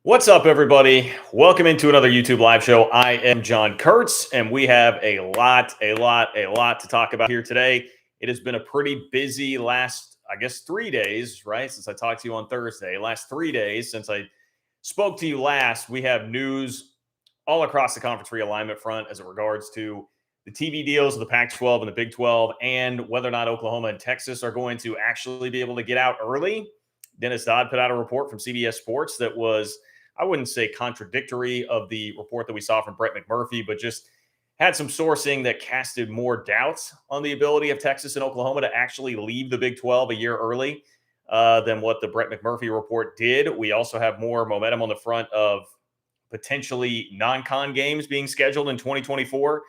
What's up, everybody? Welcome into another YouTube live show. I am John Kurtz, and we have a lot to talk about here today. It has been a pretty busy last, 3 days, right? Since I talked to you on Thursday. Last 3 days since I spoke to you last, we have news all across the conference realignment front as it regards to the TV deals of the Pac 12 and the Big 12, and whether or not Oklahoma and Texas are going to actually be able to get out early. Dennis Dodd put out a report from CBS Sports that was, I wouldn't say contradictory of the report that we saw from Brett McMurphy, but just had some sourcing that casted more doubts on the ability of Texas and Oklahoma to actually leave the Big 12 a year early than what the Brett McMurphy report did. We also have more momentum on the front of potentially non-con games being scheduled in 2024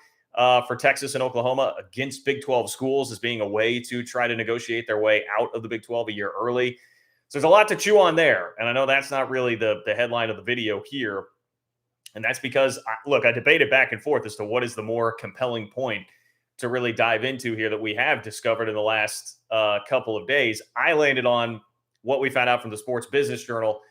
for Texas and Oklahoma against Big 12 schools as being a way to try to negotiate their way out of the Big 12 a year early. So there's a lot to chew on there. And I know that's not really the headline of the video here. And that's because, I debated back and forth as to what is the more compelling point to really dive into here that we have discovered in the last couple of days. I landed on what we found out from the Sports Business Journal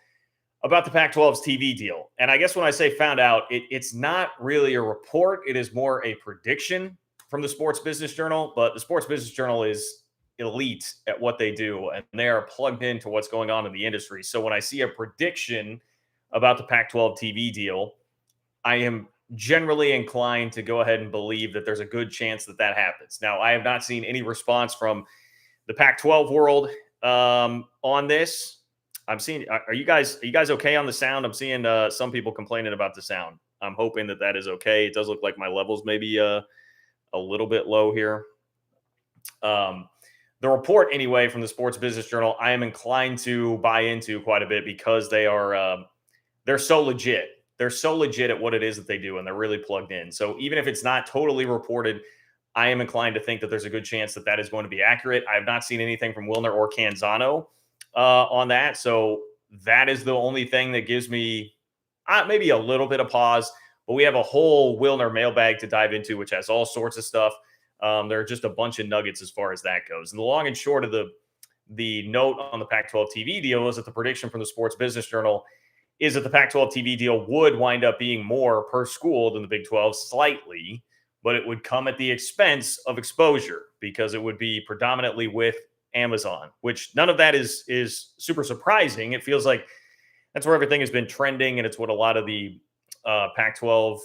about the Pac-12's TV deal. And I guess when I say found out, it's not really a report. It is more a prediction from the Sports Business Journal. But the Sports Business Journal is elite at what they do, and they are plugged into what's going on in the industry. So when I see a prediction about the Pac-12 TV deal, I am generally inclined to go ahead and believe that there's a good chance that that happens. Now, I have not seen any response from the Pac-12 world on this. I'm seeing, are you guys okay on the sound? I'm seeing some people complaining about the sound. I'm hoping that that is okay. It does look like my levels maybe a little bit low here. The report, anyway, from the Sports Business Journal, I am inclined to buy into quite a bit because they're so legit. They're so legit at what it is that they do, and they're really plugged in. So even if it's not totally reported, I am inclined to think that there's a good chance that that is going to be accurate. I have not seen anything from Wilner or Canzano on that. So that is the only thing that gives me maybe a little bit of pause. But we have a whole Wilner mailbag to dive into, which has all sorts of stuff. There are just a bunch of nuggets as far as that goes. And the long and short of the note on the Pac-12 TV deal is that the prediction from the Sports Business Journal is that the Pac-12 TV deal would wind up being more per school than the Big 12 slightly, but it would come at the expense of exposure because it would be predominantly with Amazon, which none of that is super surprising. It feels like that's where everything has been trending, and it's what a lot of the Pac-12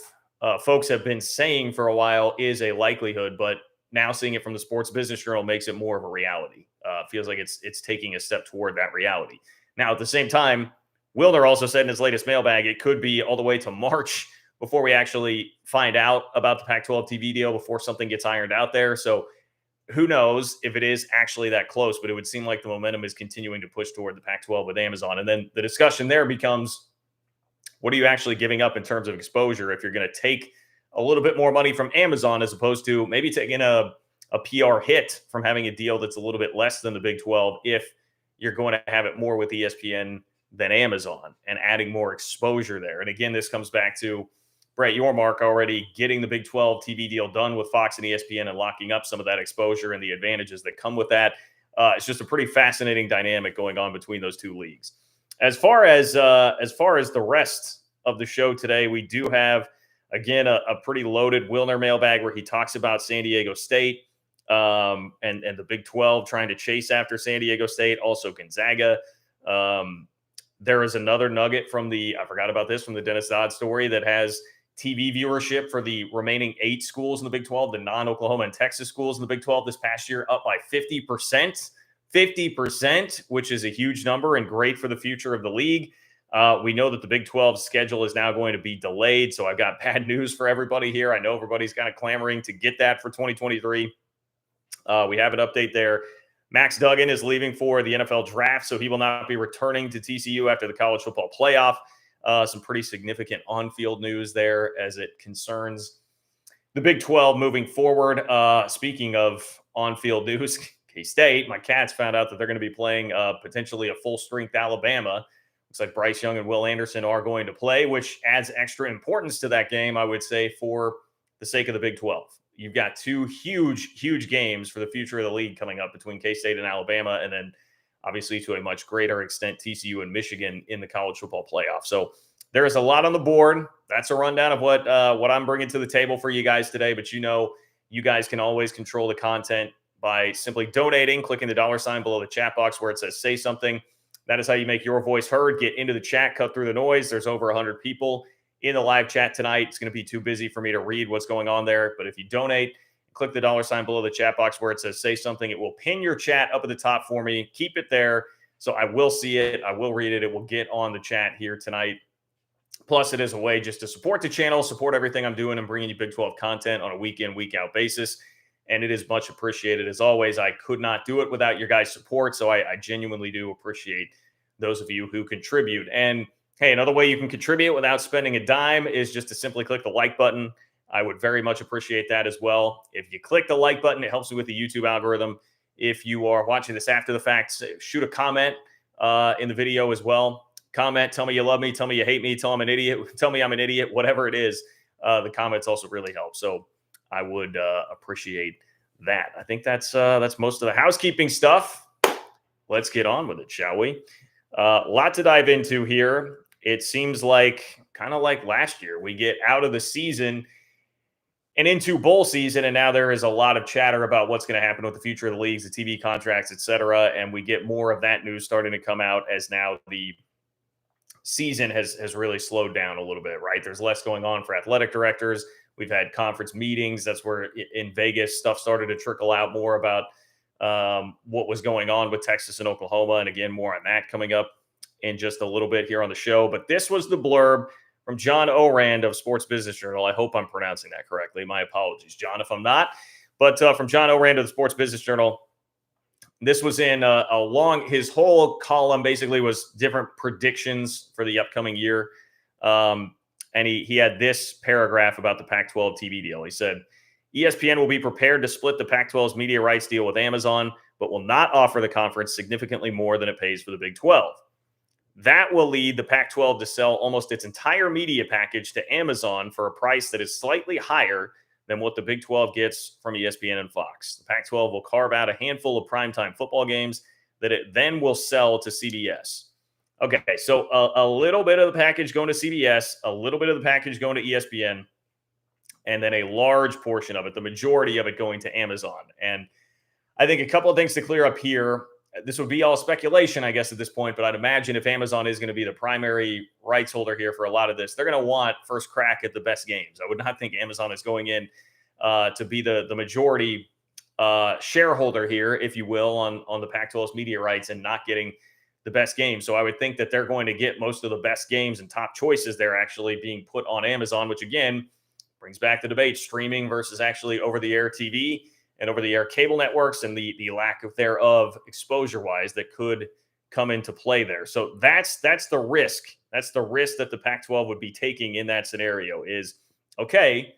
folks have been saying for a while is a likelihood, but now seeing it from the Sports Business Journal makes it more of a reality. Feels like it's taking a step toward that reality. Now, at the same time, Wilner also said in his latest mailbag, it could be all the way to March before we actually find out about the Pac-12 TV deal, before something gets ironed out there. So who knows if it is actually that close, but it would seem like the momentum is continuing to push toward the Pac-12 with Amazon. And then the discussion there becomes, what are you actually giving up in terms of exposure if you're going to take a little bit more money from Amazon as opposed to maybe taking a PR hit from having a deal that's a little bit less than the Big 12 if you're going to have it more with ESPN than Amazon and adding more exposure there. And again, this comes back to Brett Yormark already getting the Big 12 TV deal done with Fox and ESPN and locking up some of that exposure and the advantages that come with that. It's just a pretty fascinating dynamic going on between those two leagues. As far as the rest of the show today, we do have, again, a pretty loaded Wilner mailbag where he talks about San Diego State and the Big 12 trying to chase after San Diego State, also Gonzaga. There is another nugget from I forgot about this, from the Dennis Dodd story that has TV viewership for the remaining 8 schools in the Big 12, the non-Oklahoma and Texas schools in the Big 12 this past year, up by 50%. 50%, which is a huge number and great for the future of the league. We know that the Big 12 schedule is now going to be delayed, so I've got bad news for everybody here. I know everybody's kind of clamoring to get that for 2023. We have an update there. Max Duggan is leaving for the NFL draft, so he will not be returning to TCU after the college football playoff. Some pretty significant on-field news there as it concerns the Big 12 moving forward. Speaking of on-field news, K-State, my Cats found out that they're going to be playing potentially a full-strength Alabama. Looks like Bryce Young and Will Anderson are going to play, which adds extra importance to that game, I would say, for the sake of the Big 12. You've got 2 huge games for the future of the league coming up between K-State and Alabama, and then obviously to a much greater extent TCU and Michigan in the college football playoff. So there is a lot on the board. That's a rundown of what I'm bringing to the table for you guys today. But you guys can always control the content by simply donating, clicking the $ below the chat box where it says "Say Something." That is how you make your voice heard. Get into the chat, cut through the noise. There's over 100 people in the live chat tonight. It's going to be too busy for me to read what's going on there. But if you donate, click the $ below the chat box where it says "Say Something." It will pin your chat up at the top for me. Keep it there so I will see it. I will read it. It will get on the chat here tonight. Plus, it is a way just to support the channel, support everything I'm doing and bringing you Big 12 content on a week in, week out basis. And it is much appreciated. As always, I could not do it without your guys' support. So I genuinely do appreciate those of you who contribute. And hey, another way you can contribute without spending a dime is just to simply click the like button. I would very much appreciate that as well. If you click the like button, it helps me with the YouTube algorithm. If you are watching this after the fact, shoot a comment in the video as well. Comment, tell me you love me, tell me you hate me, tell I'm an idiot, tell me I'm an idiot, whatever it is. The comments also really help. So I would appreciate that. I think that's most of the housekeeping stuff. Let's get on with it, shall we? A lot to dive into here. It seems like kind of like last year, we get out of the season and into bowl season, and now there is a lot of chatter about what's going to happen with the future of the leagues, the TV contracts, etc. And we get more of that news starting to come out as now the season has really slowed down a little bit, right? There's less going on for athletic directors. We've had conference meetings. That's where in Vegas stuff started to trickle out more about what was going on with Texas and Oklahoma. And again, more on that coming up in just a little bit here on the show. But this was the blurb from John Ourand of Sports Business Journal. I hope I'm pronouncing that correctly. My apologies, John, if I'm not. But from John Ourand of the Sports Business Journal, this was in his whole column basically was different predictions for the upcoming year. And he had this paragraph about the Pac-12 TV deal. He said, ESPN will be prepared to split the Pac-12's media rights deal with Amazon, but will not offer the conference significantly more than it pays for the Big 12. That will lead the Pac-12 to sell almost its entire media package to Amazon for a price that is slightly higher than what the Big 12 gets from ESPN and Fox. The Pac-12 will carve out a handful of primetime football games that it then will sell to CBS. Okay, so a little bit of the package going to CBS, a little bit of the package going to ESPN, and then a large portion of it, the majority of it going to Amazon. And I think a couple of things to clear up here. This would be all speculation, I guess, at this point, but I'd imagine if Amazon is going to be the primary rights holder here for a lot of this, they're going to want first crack at the best games. I would not think Amazon is going in to be the majority shareholder here, if you will, on the Pac-12's media rights and not getting the best games. So I would think that they're going to get most of the best games and top choices there actually being put on Amazon, which again brings back the debate, streaming versus actually over-the-air TV and over-the-air cable networks and the lack of thereof exposure-wise that could come into play there. So that's the risk. That's the risk that the Pac-12 would be taking in that scenario is, okay,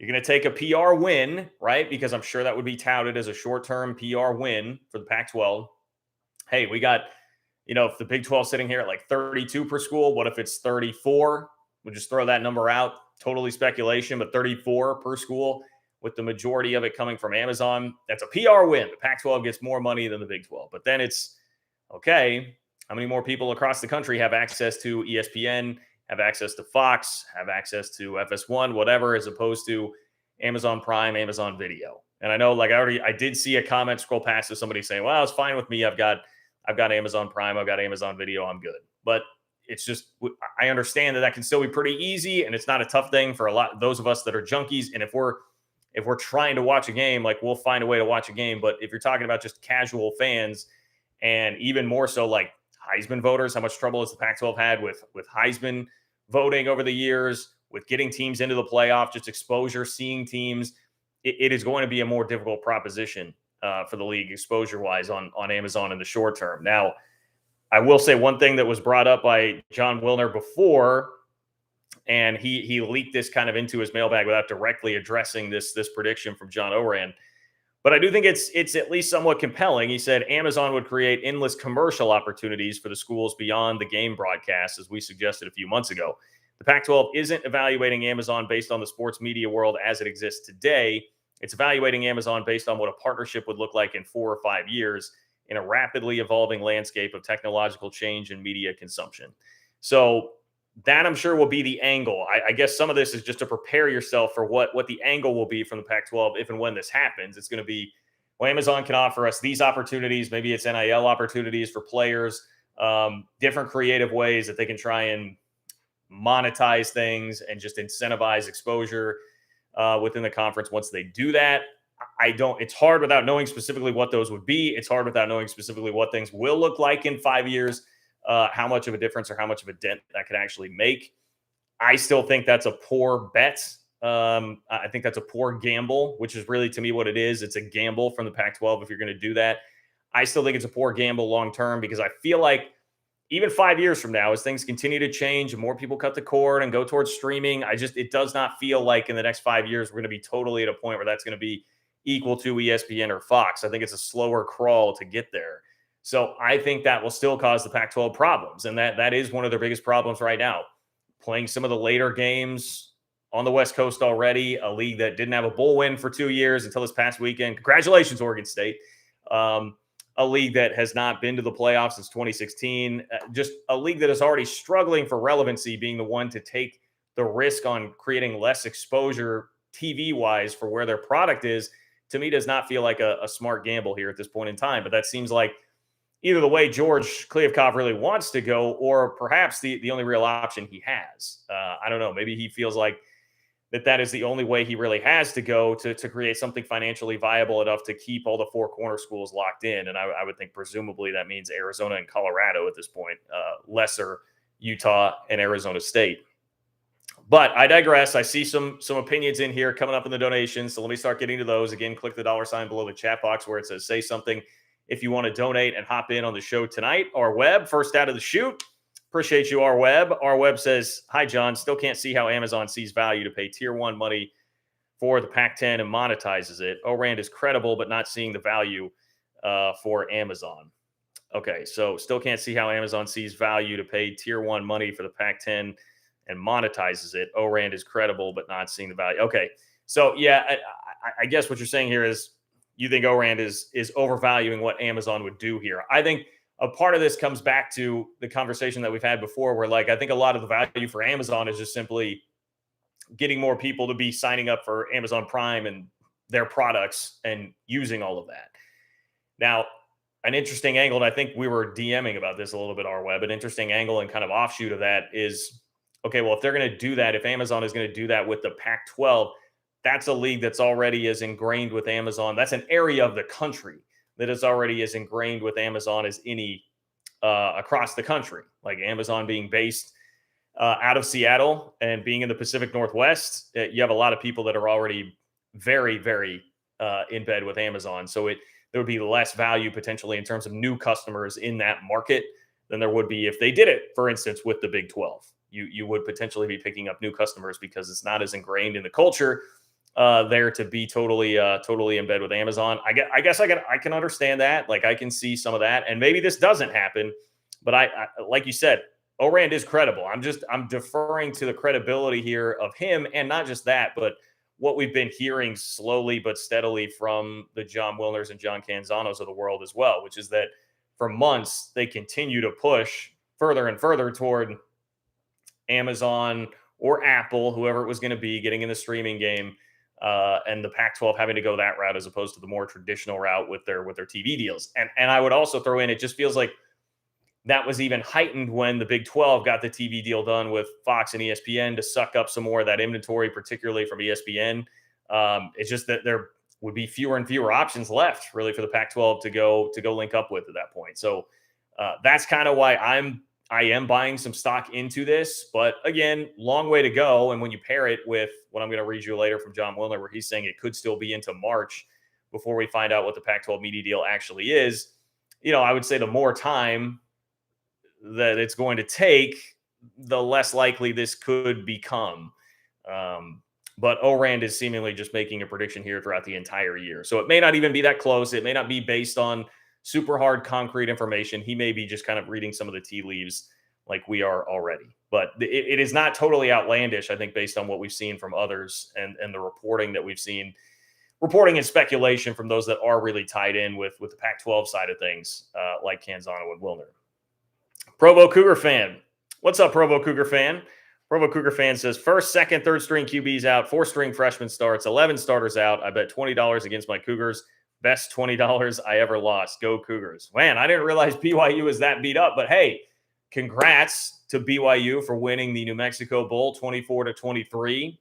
you're going to take a PR win, right? Because I'm sure that would be touted as a short-term PR win for the Pac-12. Hey, we got, if the Big 12 sitting here at like 32 per school, what if it's 34? We'll just throw that number out. Totally speculation, but 34 per school with the majority of it coming from Amazon. That's a PR win. The Pac-12 gets more money than the Big 12. But then it's, okay, how many more people across the country have access to ESPN, have access to Fox, have access to FS1, whatever, as opposed to Amazon Prime, Amazon Video? And I know, I did see a comment scroll past to somebody saying, well, it's fine with me. I've got Amazon Prime. I've got Amazon Video. I'm good. But it's just, I understand that can still be pretty easy, and it's not a tough thing for a lot of those of us that are junkies. And if we're trying to watch a game, we'll find a way to watch a game. But if you're talking about just casual fans, and even more so like Heisman voters, how much trouble has the Pac-12 had with Heisman voting over the years, with getting teams into the playoff, just exposure, seeing teams, it is going to be a more difficult proposition for the league exposure-wise on Amazon in the short term. Now, I will say one thing that was brought up by John Wilner before, and he leaked this kind of into his mailbag without directly addressing this prediction from John Ourand. But I do think it's at least somewhat compelling. He said Amazon would create endless commercial opportunities for the schools beyond the game broadcast, as we suggested a few months ago. The Pac-12 isn't evaluating Amazon based on the sports media world as it exists today. It's evaluating Amazon based on what a partnership would look like in 4 or 5 years in a rapidly evolving landscape of technological change and media consumption. So that I'm sure will be the angle. I guess some of this is just to prepare yourself for what the angle will be from the Pac-12 if and when this happens. It's going to be, well, Amazon can offer us these opportunities. Maybe it's NIL opportunities for players, different creative ways that they can try and monetize things and just incentivize exposure within the conference. Once they do that, it's hard without knowing specifically what those would be. It's hard without knowing specifically what things will look like in 5 years, how much of a difference or how much of a dent that could actually make. I still think that's a poor bet. I think that's a poor gamble, which is really, to me, what it is. It's a gamble from the Pac-12 if you're going to do that. I still think it's a poor gamble long term, because I feel like even 5 years from now, as things continue to change and more people cut the cord and go towards streaming, it does not feel like in the next 5 years we're going to be totally at a point where that's going to be equal to ESPN or Fox. I think it's a slower crawl to get there. So I think that will still cause the Pac-12 problems. And that is one of their biggest problems right now. Playing some of the later games on the West Coast already, a league that didn't have a bowl win for 2 years until this past weekend. Congratulations, Oregon State. A league that has not been to the playoffs since 2016. Just a league that is already struggling for relevancy, being the one to take the risk on creating less exposure TV-wise for where their product is, to me does not feel like a smart gamble here at this point in time. But that seems like either the way George Kliavkoff really wants to go, or perhaps the only real option he has. I don't know. Maybe he feels like that is the only way he really has to go to create something financially viable enough to keep all the four corner schools locked in. And I would think presumably that means Arizona and Colorado at this point, lesser Utah and Arizona State. But I digress. I see some opinions in here coming up in the donations. So let me start getting to those. Again, click the $ below the chat box where it says say something if you want to donate and hop in on the show tonight. Our web, first out of the chute. Appreciate you, our web. Our web says, hi, John. Still can't see how Amazon sees value to pay tier 1 money for the Pac-10 and monetizes it. ORAND is credible, but not seeing the value for Amazon. Okay, so still can't see how Amazon sees value to pay tier 1 money for the Pac-10 and monetizes it. ORAND is credible, but not seeing the value. Okay, so yeah, I guess what you're saying here is you think ORAND is overvaluing what Amazon would do here. I think a part of this comes back to the conversation that we've had before, where I think a lot of the value for Amazon is just simply getting more people to be signing up for Amazon Prime and their products and using all of that. Now, an interesting angle, and I think we were DMing about this a little bit, our web, an interesting angle and kind of offshoot of that is, okay, well, if they're going to do that, if Amazon is going to do that with the Pac-12, that's a league that's already as ingrained with Amazon. That's an area of the country that is already as ingrained with Amazon as any across the country. Like Amazon being based out of Seattle and being in the Pacific Northwest, you have a lot of people that are already very, very in bed with Amazon. So there would be less value potentially in terms of new customers in that market than there would be if they did it, for instance, with the Big 12. You would potentially be picking up new customers because it's not as ingrained in the culture there to be totally in bed with Amazon. I guess I can understand that. Like I can see some of that, and maybe this doesn't happen. But I like you said, ORAND is credible. I'm deferring to the credibility here of him, and not just that, but what we've been hearing slowly but steadily from the John Wilners and John Canzanos of the world as well, which is that for months they continue to push further and further toward Amazon or Apple, whoever it was going to be, getting in the streaming game, and the Pac-12 having to go that route as opposed to the more traditional route with their TV deals. And I would also throw in, it just feels like that was even heightened when the Big 12 got the TV deal done with Fox and ESPN to suck up some more of that inventory, particularly from ESPN. It's just that there would be fewer and fewer options left, really, for the Pac-12 to go link up with at that point. So that's kind of why I am buying some stock into this. But again, long way to go. And when you pair it with what I'm going to read you later from John Wilner, where he's saying it could still be into March before we find out what the Pac-12 media deal actually is, I would say the more time that it's going to take, the less likely this could become. But ORAND is seemingly just making a prediction here throughout the entire year. So it may not even be that close. It may not be based on super hard concrete information. He may be just kind of reading some of the tea leaves like we are already. But it is not totally outlandish, I think, based on what we've seen from others and the reporting that we've seen. Reporting and speculation from those that are really tied in with the Pac-12 side of things, like Canzano and Wilner. Provo Cougar fan. What's up, Provo Cougar fan? Provo Cougar fan says first, second, third string QBs out, four string freshman starts, 11 starters out. I bet $20 against my Cougars. Best $20 I ever lost. Go Cougars. Man, I didn't realize BYU is that beat up, but hey, congrats to BYU for winning the New Mexico Bowl 24-23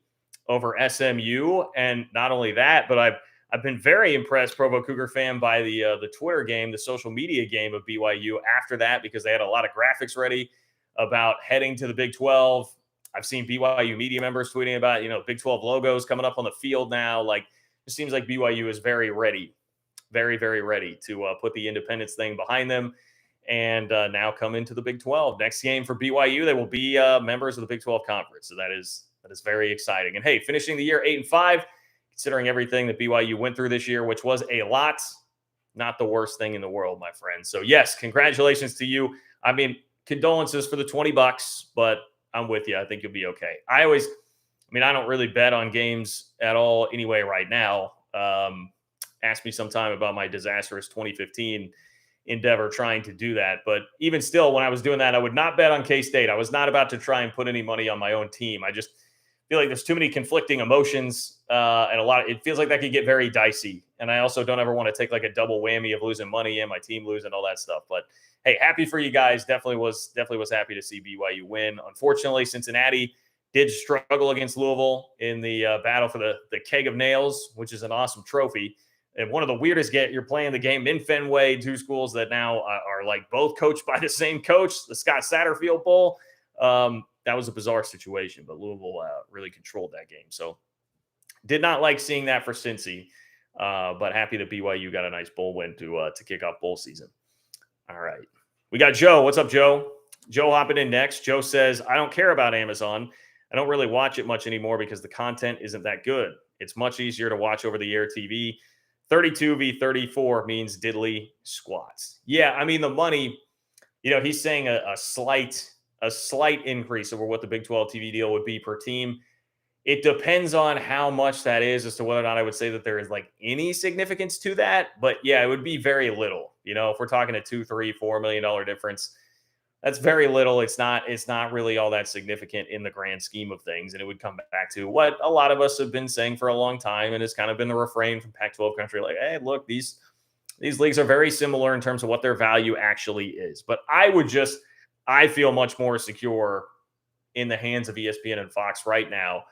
over SMU. And not only that, but I've been very impressed, Provo Cougar fan, by the Twitter game, the social media game of BYU after that, because they had a lot of graphics ready about heading to the Big 12. I've seen BYU media members tweeting about, Big 12 logos coming up on the field now. Like, it seems like BYU is very ready, very, very ready to put the independence thing behind them and now come into the Big 12. Next game for BYU, they will be members of the Big 12 conference. So that is very exciting. And hey, finishing the year 8-5, considering everything that BYU went through this year, which was a lot, not the worst thing in the world, my friend. So yes, congratulations to you. I mean, condolences for the $20, but I'm with you. I think you'll be okay. I don't really bet on games at all anyway right now. Ask me sometime about my disastrous 2015 endeavor trying to do that. But even still, when I was doing that, I would not bet on K-State. I was not about to try and put any money on my own team. I just feel like there's too many conflicting emotions and it feels like that could get very dicey. And I also don't ever want to take like a double whammy of losing money and my team losing all that stuff. But hey, happy for you guys. Definitely was happy to see BYU win. Unfortunately, Cincinnati did struggle against Louisville in the battle for the keg of nails, which is an awesome trophy. And one of the weirdest you're playing the game in Fenway, two schools that now are like both coached by the same coach, the Scott Satterfield Bowl. That was a bizarre situation, but Louisville really controlled that game. So did not like seeing that for Cincy, but happy that BYU got a nice bowl win to kick off bowl season. All right. We got Joe. What's up, Joe? Joe hopping in next. Joe says, I don't care about Amazon. I don't really watch it much anymore because the content isn't that good. It's much easier to watch over the air TV. 32 v 34 means diddly squats. Yeah, I mean, the money, he's saying a slight increase over what the Big 12 TV deal would be per team. It depends on how much that is as to whether or not I would say that there is like any significance to that. But yeah, it would be very little. If we're talking a $2, $3, $4 million difference, that's very little. It's not really all that significant in the grand scheme of things. And it would come back to what a lot of us have been saying for a long time. And it's kind of been the refrain from Pac-12 country. Like, hey, look, these leagues are very similar in terms of what their value actually is. But I feel much more secure in the hands of ESPN and Fox right now.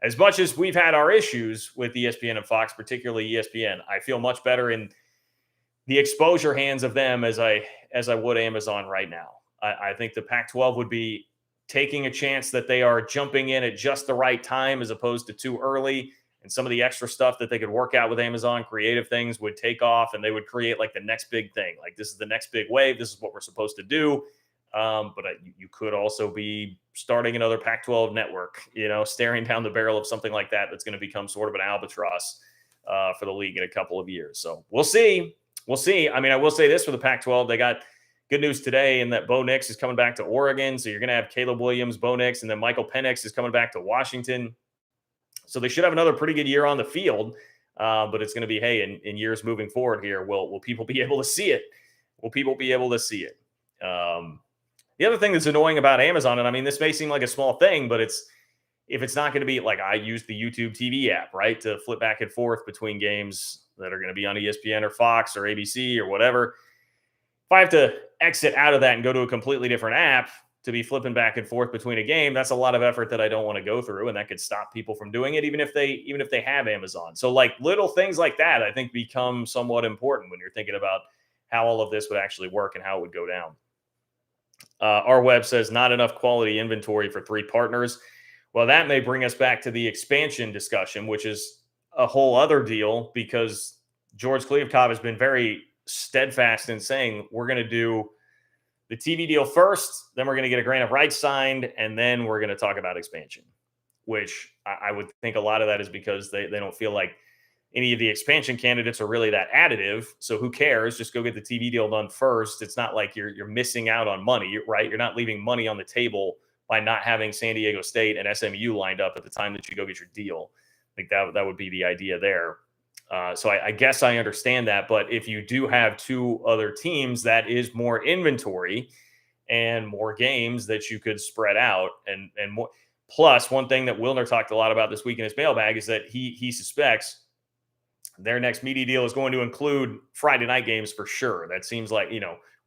As much as we've had our issues with ESPN and Fox, particularly ESPN, I feel much better in the exposure hands of them as I would Amazon right now. I think the Pac-12 would be taking a chance that they are jumping in at just the right time as opposed to too early. And some of the extra stuff that they could work out with Amazon, creative things, would take off and they would create like the next big thing. Like, this is the next big wave. This is what we're supposed to do. But you could also be starting another Pac-12 network, staring down the barrel of something like that that's going to become sort of an albatross for the league in a couple of years. So we'll see. I mean, I will say this for the Pac-12. They got good news today in that Bo Nix is coming back to Oregon. So you're going to have Caleb Williams, Bo Nix, and then Michael Penix is coming back to Washington. So they should have another pretty good year on the field. But it's going to be, hey, in years moving forward here, will people be able to see it? Will people be able to see it? The other thing that's annoying about Amazon, and I mean, this may seem like a small thing, but if it's not going to be like, I use the YouTube TV app, right, to flip back and forth between games that are going to be on ESPN or Fox or ABC or whatever. If I have to exit out of that and go to a completely different app to be flipping back and forth between a game, that's a lot of effort that I don't want to go through, and that could stop people from doing it, even if they have Amazon. So like little things like that, I think, become somewhat important when you're thinking about how all of this would actually work and how it would go down. Our web says not enough quality inventory for 3 partners. Well, that may bring us back to the expansion discussion, which is a whole other deal, because George Kliavkoff has been very steadfast in saying we're going to do the TV deal first, then we're going to get a grant of rights signed, and then we're going to talk about expansion, which I would think a lot of that is because they don't feel like any of the expansion candidates are really that additive. So who cares? Just go get the TV deal done first. It's not like you're missing out on money, right? You're not leaving money on the table by not having San Diego State and SMU lined up at the time that you go get your deal. I think that would be the idea there. So I guess I understand that. But if you do have 2 other teams, that is more inventory. and more games that you could spread out and more. Plus, one thing that Wilner talked a lot about this week in his mailbag is that he suspects their next media deal is going to include Friday night games for sure. That seems like,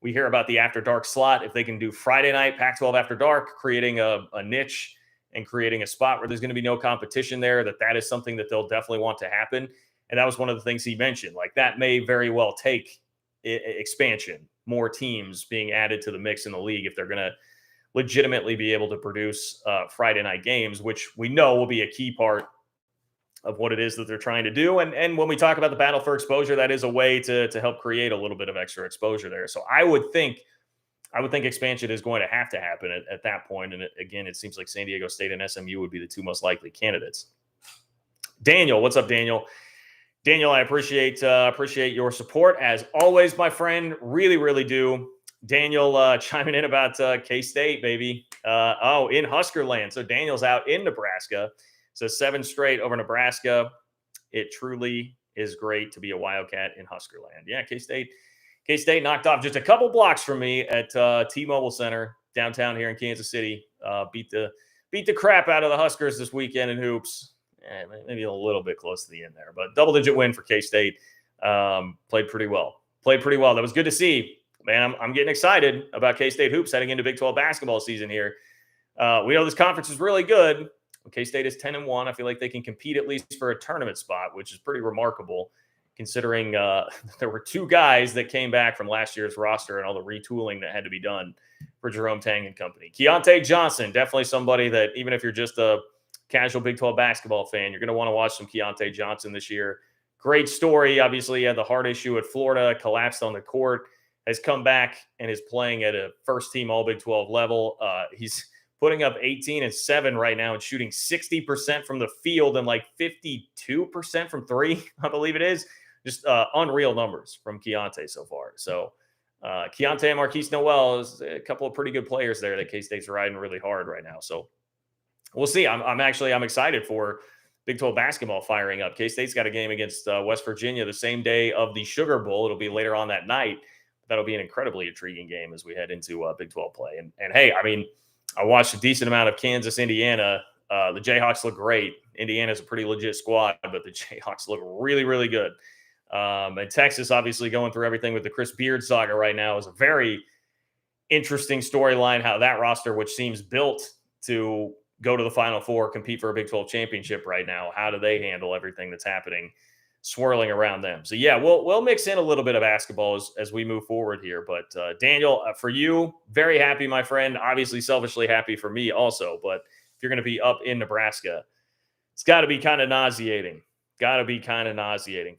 we hear about the after dark slot. If they can do Friday night, Pac-12 after dark, creating a niche and creating a spot where there's going to be no competition there, that is something that they'll definitely want to happen. And that was one of the things he mentioned. Like, that may very well take expansion, more teams being added to the mix in the league if they're going to legitimately be able to produce Friday night games, which we know will be a key part of what it is that they're trying to do. And when we talk about the battle for exposure, that is a way to help create a little bit of extra exposure there. So I would think expansion is going to happen at that point. And again, it seems like San Diego State and SMU would be the two most likely candidates. Daniel, what's up, Daniel? Daniel, I appreciate your support as always, my friend. Really, really do. Daniel chiming in about K-State, baby. In Husker land. So Daniel's out in Nebraska. So 7 straight over Nebraska. It truly is great to be a Wildcat in Husker land. Yeah, K-State knocked off just a couple blocks from me at T-Mobile Center downtown here in Kansas City. Beat the crap out of the Huskers this weekend in hoops. Maybe a little bit close to the end there, but double-digit win for K-State. Played pretty well. That was good to see. Man, I'm getting excited about K-State hoops heading into Big 12 basketball season here. We know this conference is really good. K-State is 10-1. I feel like they can compete at least for a tournament spot, which is pretty remarkable considering there were 2 guys that came back from last year's roster and all the retooling that had to be done for Jerome Tang and company. Keontae Johnson, definitely somebody that even if you're just a casual Big 12 basketball fan, you're going to want to watch some Keontae Johnson this year. Great story. Obviously, he had the heart issue at Florida, collapsed on the court, has come back and is playing at a first-team All-Big 12 level. He's putting up 18 and 7 right now and shooting 60% from the field and like 52% from 3, I believe it is. Just unreal numbers from Keontae so far. So Keontae and Marquise Noel is a couple of pretty good players there that K-State's riding really hard right now. So we'll see. I'm excited for Big 12 basketball firing up. K-State's got a game against West Virginia the same day of the Sugar Bowl. It'll be later on that night. That'll be an incredibly intriguing game as we head into Big 12 play. And hey, I mean, I watched a decent amount of Kansas, Indiana. The Jayhawks look great. Indiana's a pretty legit squad, but the Jayhawks look really, really good. And Texas, obviously, going through everything with the Chris Beard saga right now is a very interesting storyline, how that roster, which seems built to go to the Final Four, compete for a Big 12 championship right now, how do they handle everything that's happening, swirling around them? So, yeah, we'll mix in a little bit of basketball as we move forward here. But, Daniel, for you, very happy, my friend. Obviously, selfishly happy for me also. But if you're going to be up in Nebraska, it's got to be kind of nauseating.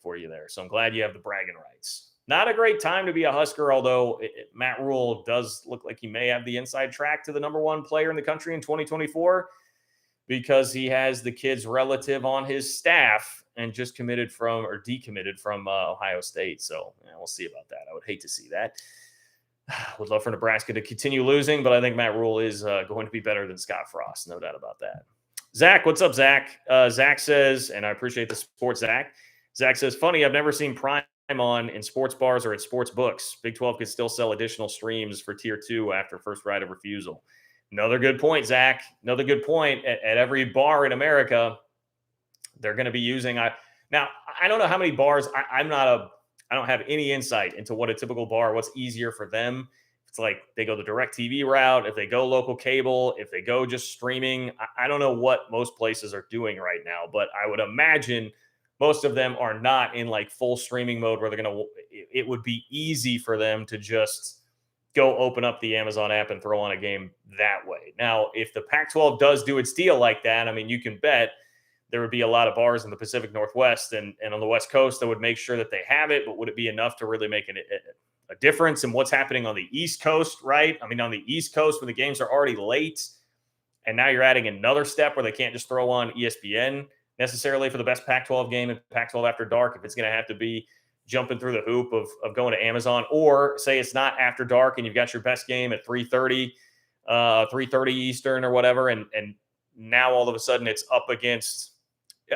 For you there. So I'm glad you have the bragging rights. Not a great time to be a Husker, although Matt Rule does look like he may have the inside track to the number 1 player in the country in 2024 because he has the kid's relative on his staff and just decommitted from Ohio State. So we'll see about that. I would hate to see that. Would love for Nebraska to continue losing, but I think Matt Rule is going to be better than Scott Frost. No doubt about that. Zach, what's up, Zach? Zach says, and I appreciate the support, Zach. Zach says, funny, I've never seen Prime on in sports bars or at sports books. Big 12 could still sell additional streams for Tier 2 after first right of refusal. Another good point, Zach. Another good point. At every bar in America, they're going to be using. Now, I don't know how many bars. I don't have any insight into what a typical bar, what's easier for them. It's like they go the DirecTV route, if they go local cable, if they go just streaming. I don't know what most places are doing right now, but I would imagine most of them are not in like full streaming mode where it would be easy for them to just go open up the Amazon app and throw on a game that way. Now, if the Pac-12 does do its deal like that, I mean, you can bet there would be a lot of bars in the Pacific Northwest and on the West Coast that would make sure that they have it, but would it be enough to really make a difference in what's happening on the East Coast, right? I mean, on the East Coast where the games are already late, and now you're adding another step where they can't just throw on ESPN necessarily for the best Pac-12 game and Pac-12 After Dark, if it's going to have to be jumping through the hoop of going to Amazon, or say it's not After Dark and you've got your best game at 3:30 Eastern or whatever, and now all of a sudden it's up against,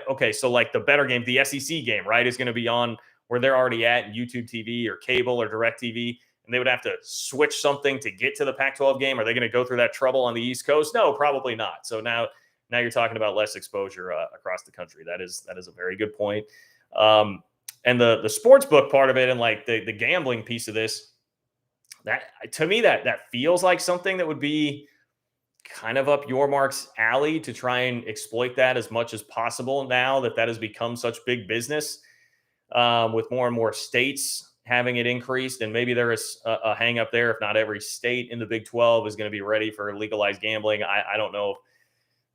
okay, so like the better game, the SEC game, right, is going to be on where they're already at YouTube TV or cable or DirecTV, and they would have to switch something to get to the Pac-12 game. Are they going to go through that trouble on the East Coast? No, probably not. So now you're talking about less exposure across the country. That is a very good point. And the sports book part of it, and like the gambling piece of this, that to me that feels like something that would be kind of up Yormark's alley to try and exploit that as much as possible now that has become such big business, with more and more states having it increased. And maybe there is a hang up there if not every state in the Big 12 is going to be ready for legalized gambling. I don't know if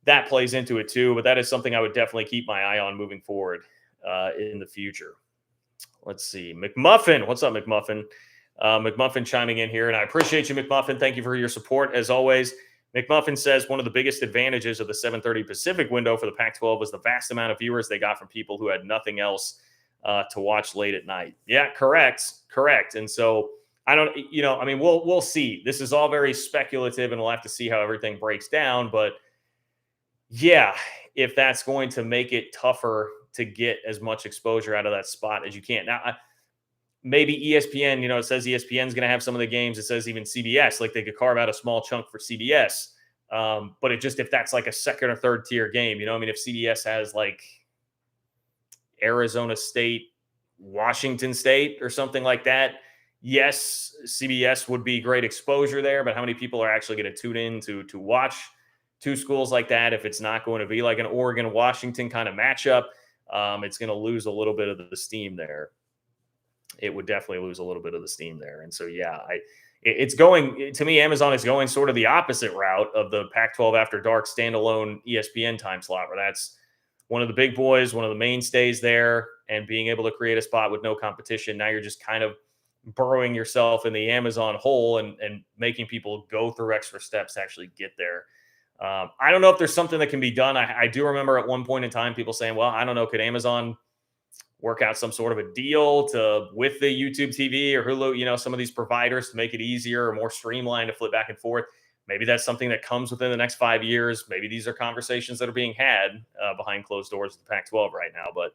that plays into it too, but that is something I would definitely keep my eye on moving forward in the future. Let's see. McMuffin. What's up, McMuffin? McMuffin chiming in here, and I appreciate you, McMuffin. Thank you for your support, as always. McMuffin says one of the biggest advantages of the 7:30 Pacific window for the Pac-12 was the vast amount of viewers they got from people who had nothing else to watch late at night. Yeah, correct. And so I don't, I mean, we'll see. This is all very speculative, and we'll have to see how everything breaks down. But yeah, if that's going to make it tougher to get as much exposure out of that spot as you can. Now, maybe ESPN, it says ESPN is going to have some of the games. It says even CBS, like they could carve out a small chunk for CBS. But if that's like a second or third tier game, if CBS has like Arizona State, Washington State or something like that, yes, CBS would be great exposure there. But how many people are actually going to tune in to watch two schools like that if it's not going to be like an Oregon-Washington kind of matchup? It's going to lose a little bit of the steam there. It would definitely lose a little bit of the steam there. And so, yeah, it's going to me, Amazon is going sort of the opposite route of the Pac-12 After Dark standalone ESPN time slot, where that's one of the big boys, one of the mainstays there, and being able to create a spot with no competition. Now you're just kind of burrowing yourself in the Amazon hole and making people go through extra steps to actually get there. I don't know if there's something that can be done. I do remember at one point in time people saying, well, I don't know, could Amazon work out some sort of a deal with the YouTube TV or Hulu, some of these providers to make it easier or more streamlined to flip back and forth? Maybe that's something that comes within the next 5 years. Maybe these are conversations that are being had behind closed doors at the Pac-12 right now. But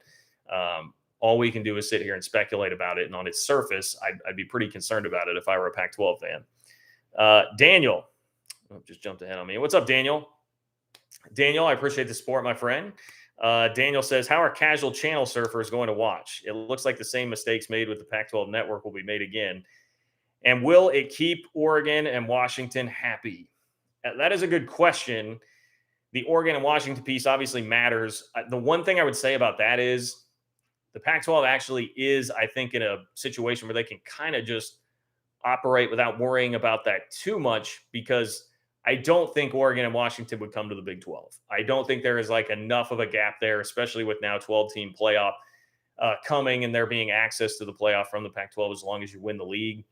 all we can do is sit here and speculate about it. And on its surface, I'd be pretty concerned about it if I were a Pac-12 fan. Daniel, just jumped ahead on me. What's up, Daniel? Daniel, I appreciate the support, my friend. Daniel says, how are casual channel surfers going to watch? It looks like the same mistakes made with the Pac-12 network will be made again. And will it keep Oregon and Washington happy? That is a good question. The Oregon and Washington piece obviously matters. The one thing I would say about that is the Pac-12 actually is, I think, in a situation where they can kind of just operate without worrying about that too much, because I don't think Oregon and Washington would come to the Big 12. I don't think there is like enough of a gap there, especially with now 12-team playoff coming and there being access to the playoff from the Pac-12 as long as you win the league.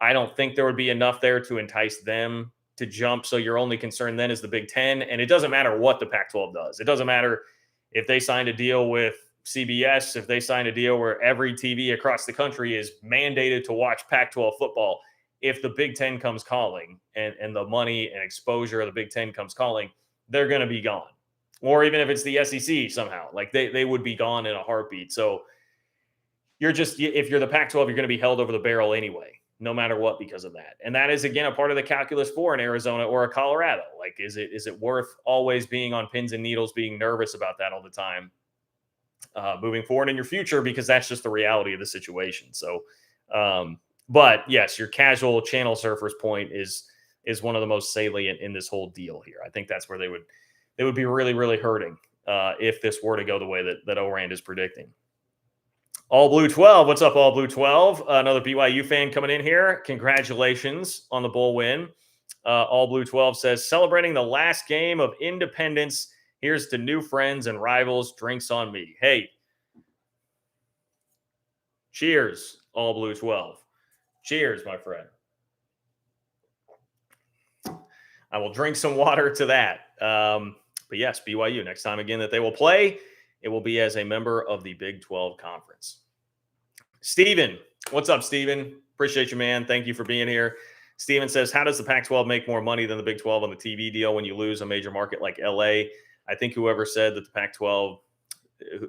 I don't think there would be enough there to entice them to jump. So your only concern then is the Big 10. And it doesn't matter what the Pac-12 does. It doesn't matter if they signed a deal with CBS, if they signed a deal where every TV across the country is mandated to watch Pac-12 football. If the Big 10 comes calling and the money and exposure of the Big 10 comes calling, they're going to be gone. Or even if it's the SEC somehow, like they would be gone in a heartbeat. So if you're the Pac-12, you're going to be held over the barrel anyway, no matter what, because of that. And that is, again, a part of the calculus for an Arizona or a Colorado. Like, is it worth always being on pins and needles, being nervous about that all the time moving forward in your future? Because that's just the reality of the situation. So, but yes, your casual channel surfers point is one of the most salient in this whole deal here. I think that's where they would be really, really hurting if this were to go the way that Orand is predicting. All Blue 12. What's up, All Blue 12? Another BYU fan coming in here. Congratulations on the bowl win. All Blue 12 says, celebrating the last game of independence. Here's to new friends and rivals. Drinks on me. Hey, cheers, All Blue 12. Cheers, my friend. I will drink some water to that. But yes, BYU, next time again that they will play, it will be as a member of the Big 12 Conference. Steven, what's up, Steven? Appreciate you, man. Thank you for being here. Steven says, how does the Pac-12 make more money than the Big 12 on the TV deal when you lose a major market like LA? I think whoever said that the Pac-12,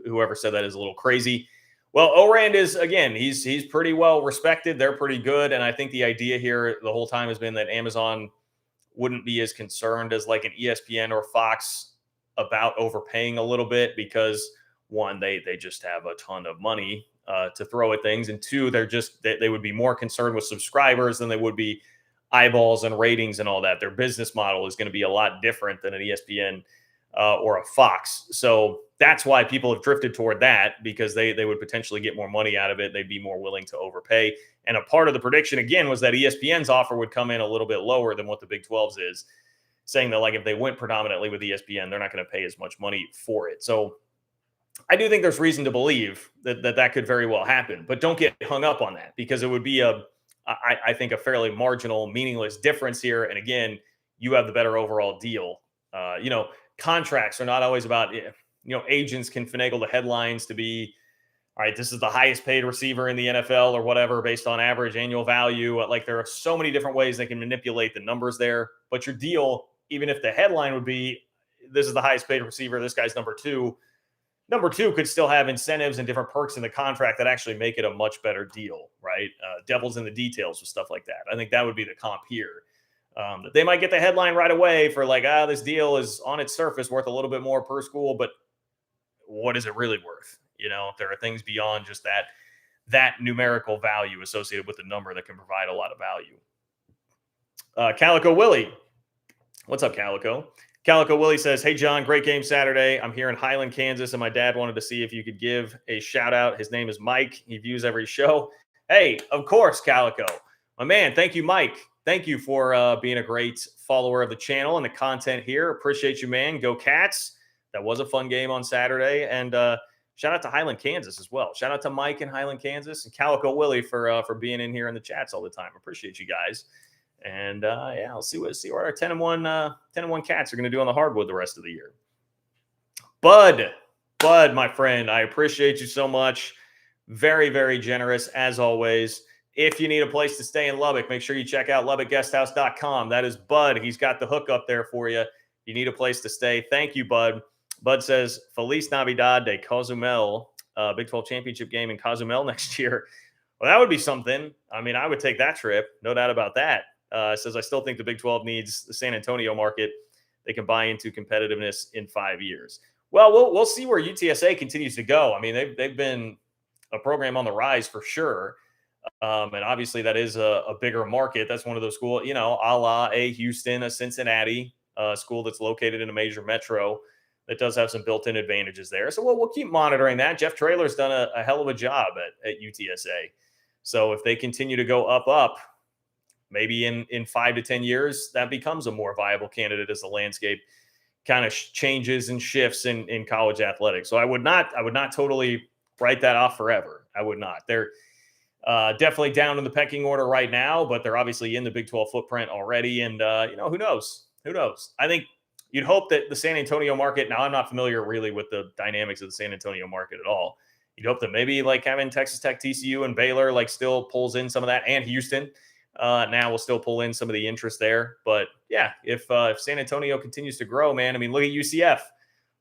whoever said that is a little crazy. Well, Orand is, again, he's pretty well respected. They're pretty good, and I think the idea here the whole time has been that Amazon wouldn't be as concerned as like an ESPN or Fox about overpaying a little bit because one, they just have a ton of money to throw at things, and two, they would be more concerned with subscribers than they would be eyeballs and ratings and all that. Their business model is going to be a lot different than an ESPN or a Fox. So that's why people have drifted toward that, because they would potentially get more money out of it. They'd be more willing to overpay. And a part of the prediction, again, was that ESPN's offer would come in a little bit lower than what the Big 12's is, saying that like if they went predominantly with ESPN, they're not going to pay as much money for it. So I do think there's reason to believe that could very well happen, but don't get hung up on that, because it would be I think a fairly marginal, meaningless difference here. And again, you have the better overall deal. Contracts are not always about, agents can finagle the headlines to be, all right, this is the highest paid receiver in the NFL or whatever based on average annual value. Like there are so many different ways they can manipulate the numbers there. But your deal, even if the headline would be, this is the highest paid receiver, this guy's number two could still have incentives and different perks in the contract that actually make it a much better deal, right? Devil's in the details with stuff like that. I think that would be the comp here. They might get the headline right away for like, this deal is on its surface worth a little bit more per school, but what is it really worth? There are things beyond just that numerical value associated with the number that can provide a lot of value. Calico Willie. What's up, Calico? Calico Willie says, hey, John, great game Saturday. I'm here in Highland, Kansas, and my dad wanted to see if you could give a shout out. His name is Mike. He views every show. Hey, of course, Calico. My man, thank you, Mike. Thank you for being a great follower of the channel and the content here. Appreciate you, man. Go Cats. That was a fun game on Saturday. And shout out to Highland, Kansas as well. Shout out to Mike in Highland, Kansas, and Calico Willie for being in here in the chats all the time. Appreciate you guys. And I'll see what our 10-1 Cats are going to do on the hardwood the rest of the year. Bud, my friend, I appreciate you so much. Very, very generous as always. If you need a place to stay in Lubbock, make sure you check out LubbockGuesthouse.com. That is Bud. He's got the hook up there for you. You need a place to stay. Thank you, Bud. Bud says, Feliz Navidad de Cozumel, Big 12 championship game in Cozumel next year. Well, that would be something. I mean, I would take that trip. No doubt about that. Says, I still think the Big 12 needs the San Antonio market. They can buy into competitiveness in 5 years. Well, we'll see where UTSA continues to go. I mean, they've been a program on the rise for sure. And obviously that is a bigger market. That's one of those schools, a la a Houston, a Cincinnati, school that's located in a major metro that does have some built-in advantages there. So we'll keep monitoring that. Jeff Traylor's done a hell of a job at UTSA. So if they continue to go up, maybe in 5 to 10 years, that becomes a more viable candidate as the landscape kind of changes and shifts in college athletics. So I would not totally write that off forever. I would not. They're definitely down in the pecking order right now, but they're obviously in the Big 12 footprint already. And, who knows? I think you'd hope that the San Antonio market, now I'm not familiar really with the dynamics of the San Antonio market at all. You'd hope that maybe like having Texas Tech, TCU, and Baylor like still pulls in some of that, and Houston now will still pull in some of the interest there. But yeah, if San Antonio continues to grow, man, I mean, look at UCF.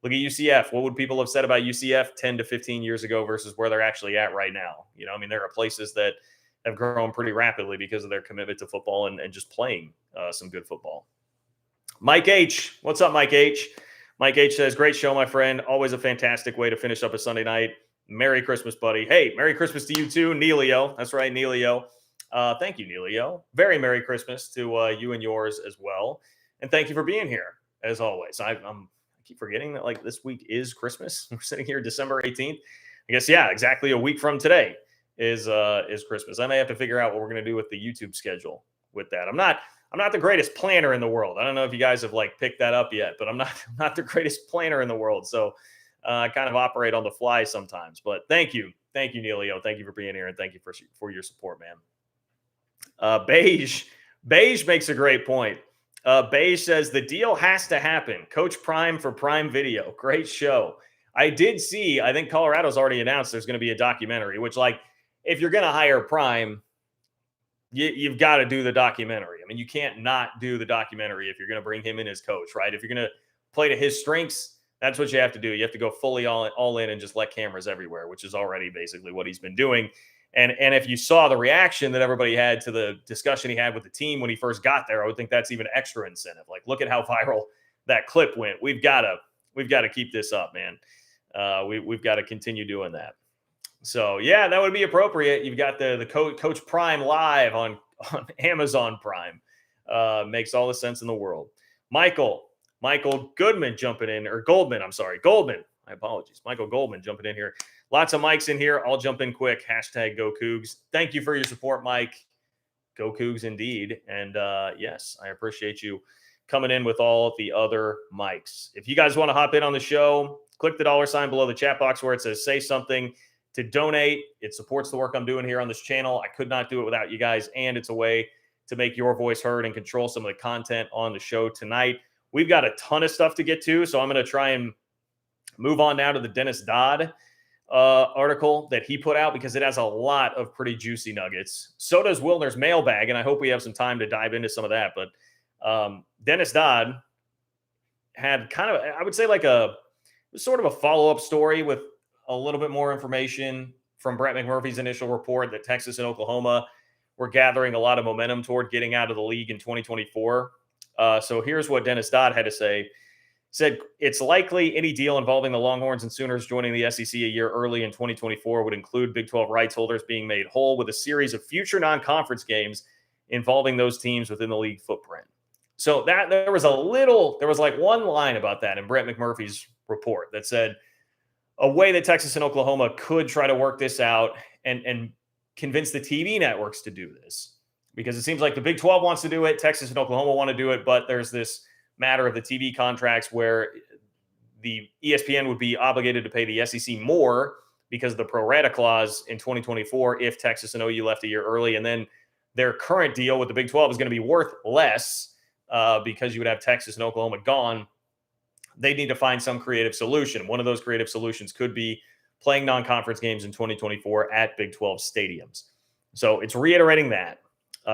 What would people have said about UCF 10 to 15 years ago versus where they're actually at right now? There are places that have grown pretty rapidly because of their commitment to football and just playing some good football. Mike H. What's up, Mike H? Mike H says, great show, my friend. Always a fantastic way to finish up a Sunday night. Merry Christmas, buddy. Hey, Merry Christmas to you too, Neilio. That's right, Neilio. Thank you, Neilio. Very Merry Christmas to you and yours as well. And thank you for being here, as always. I keep forgetting that like this week is Christmas. We're sitting here December 18th. I guess, yeah, exactly a week from today is Christmas. I may have to figure out what we're going to do with the YouTube schedule with that. I'm not the greatest planner in the world. I don't know if you guys have like picked that up yet, but I'm not the greatest planner in the world. So I kind of operate on the fly sometimes. But thank you, Neilio. Thank you for being here, and thank you for your support, man. Beige makes a great point. Beige says the deal has to happen. Coach Prime for Prime Video. Great show. I did see, I think Colorado's already announced there's going to be a documentary, which like if you're going to hire Prime, you've got to do the documentary. I mean, you can't not do the documentary if you're going to bring him in as coach, right? If you're going to play to his strengths, That's what you have to do. You have to go fully all in and just let cameras everywhere, which is already basically what he's been doing. And if you saw the reaction that everybody had to the discussion he had with the team when he first got there, I would think that's even extra incentive. Like, look at how viral that clip went. We've got to keep this up, man. We've got to continue doing that. So yeah, that would be appropriate. You've got the Coach Prime live on Amazon Prime. Makes all the sense in the world. Michael Goodman jumping in, or Goldman. I'm sorry, Goldman. My apologies. Michael Goldman jumping in here. Lots of mics in here. I'll jump in quick. Hashtag Go Cougs. Thank you for your support, Mike. Go Cougs indeed. And yes, I appreciate you coming in with all the other mics. If you guys want to hop in on the show, click the $ below the chat box where it says say something to donate. It supports the work I'm doing here on this channel. I could not do it without you guys, and it's a way to make your voice heard and control some of the content on the show tonight. We've got a ton of stuff to get to, so I'm going to try and move on now to the Dennis Dodd article that he put out, because it has a lot of pretty juicy nuggets. So does Wilner's mailbag, and I hope we have some time to dive into some of that. But Dennis Dodd had kind of, I would say, like sort of a follow-up story with a little bit more information from Brett McMurphy's initial report that Texas and Oklahoma were gathering a lot of momentum toward getting out of the league in 2024. So here's what Dennis Dodd had to say. Said it's likely any deal involving the Longhorns and Sooners joining the SEC a year early in 2024 would include Big 12 rights holders being made whole with a series of future non-conference games involving those teams within the league footprint. So that there was like one line about that in Brett McMurphy's report that said a way that Texas and Oklahoma could try to work this out and convince the TV networks to do this, because it seems like the Big 12 wants to do it, Texas and Oklahoma want to do it, but there's this matter of the TV contracts where the ESPN would be obligated to pay the SEC more because of the pro rata clause in 2024 if Texas and OU left a year early, and then their current deal with the Big 12 is going to be worth less because you would have Texas and Oklahoma gone. They need to find some creative solution. One of those creative solutions could be playing non-conference games in 2024 at Big 12 stadiums. So it's reiterating that.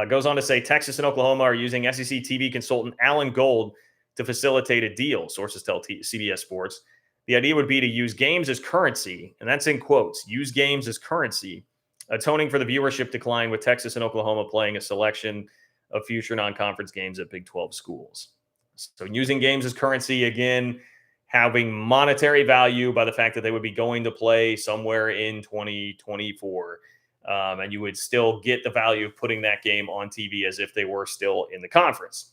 Goes on to say Texas and Oklahoma are using SEC TV consultant Alan Gold to facilitate a deal, sources tell CBS Sports. The idea would be to use games as currency, and that's in quotes, use games as currency, atoning for the viewership decline with Texas and Oklahoma playing a selection of future non-conference games at Big 12 schools. So using games as currency, again, having monetary value by the fact that they would be going to play somewhere in 2024. And you would still get the value of putting that game on TV as if they were still in the conference.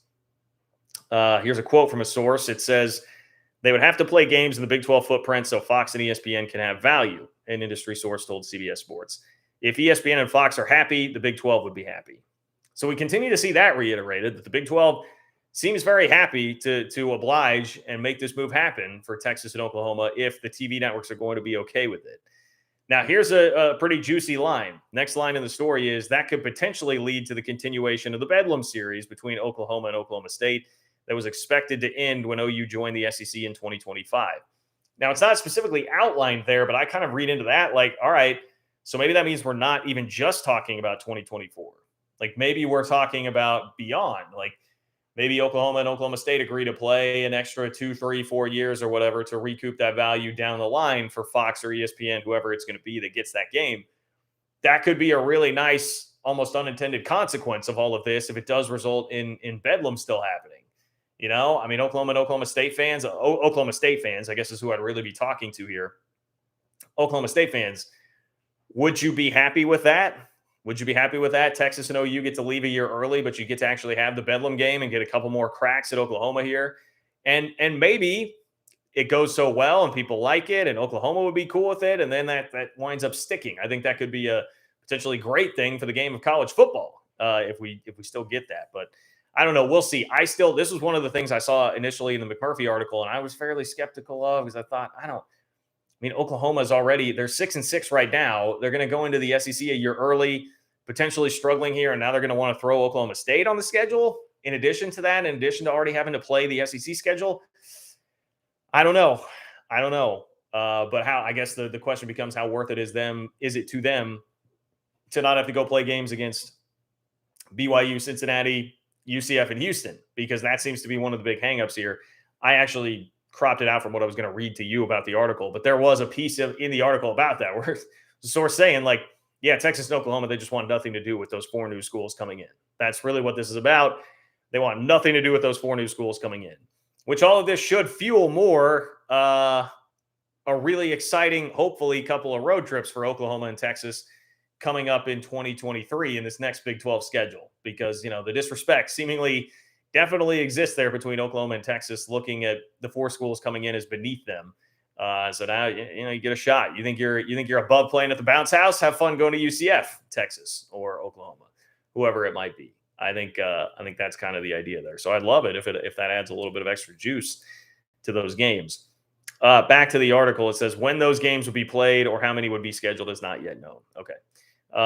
Here's a quote from a source. It says, they would have to play games in the Big 12 footprint so Fox and ESPN can have value, an industry source told CBS Sports. If ESPN and Fox are happy, the Big 12 would be happy. So we continue to see that reiterated, that the Big 12 seems very happy to oblige and make this move happen for Texas and Oklahoma if the TV networks are going to be okay with it. Now, here's a pretty juicy line. Next line in the story is that could potentially lead to the continuation of the Bedlam series between Oklahoma and Oklahoma State that was expected to end when OU joined the SEC in 2025. Now, it's not specifically outlined there, but I kind of read into that like, all right, so maybe that means we're not even just talking about 2024. Like maybe we're talking about beyond, like maybe Oklahoma and Oklahoma State agree to play an extra 2, 3, 4 years or whatever to recoup that value down the line for Fox or ESPN, whoever it's going to be that gets that game. That could be a really nice, almost unintended consequence of all of this if it does result in Bedlam still happening. You know, I mean, Oklahoma and Oklahoma State fans, I guess is who I'd really be talking to here. Oklahoma State fans, would you be happy with that? Would you be happy with that? Texas and OU get to leave a year early, but you get to actually have the Bedlam game and get a couple more cracks at Oklahoma here. And maybe it goes so well and people like it and Oklahoma would be cool with it. And then that winds up sticking. I think that could be a potentially great thing for the game of college football if we still get that. But I don't know. We'll see. This was one of the things I saw initially in the McMurphy article, and I was fairly skeptical of because I thought, Oklahoma's already, they're 6-6 right now. They're going to go into the SEC a year early, potentially struggling here, and now they're going to want to throw Oklahoma State on the schedule. In addition to that, in addition to already having to play the SEC schedule, I don't know. But how? I guess the question becomes how worth it is it to them to not have to go play games against BYU, Cincinnati, UCF, and Houston, because that seems to be one of the big hangups here. I actually cropped it out from what I was going to read to you about the article, but there was a piece in the article about that where the source saying like, yeah, Texas and Oklahoma, they just want nothing to do with those 4 new schools coming in. That's really what this is about. They want nothing to do with those 4 new schools coming in, which all of this should fuel more a really exciting, hopefully, couple of road trips for Oklahoma and Texas coming up in 2023 in this next Big 12 schedule, because, the disrespect seemingly definitely exists there between Oklahoma and Texas, looking at the 4 schools coming in as beneath them. So now, you get a shot. You think you're above playing at the bounce house? Have fun going to UCF, Texas, or Oklahoma, whoever it might be. I think that's kind of the idea there. So I'd love it if that adds a little bit of extra juice to those games. Back to the article, it says when those games would be played or how many would be scheduled is not yet known. Okay.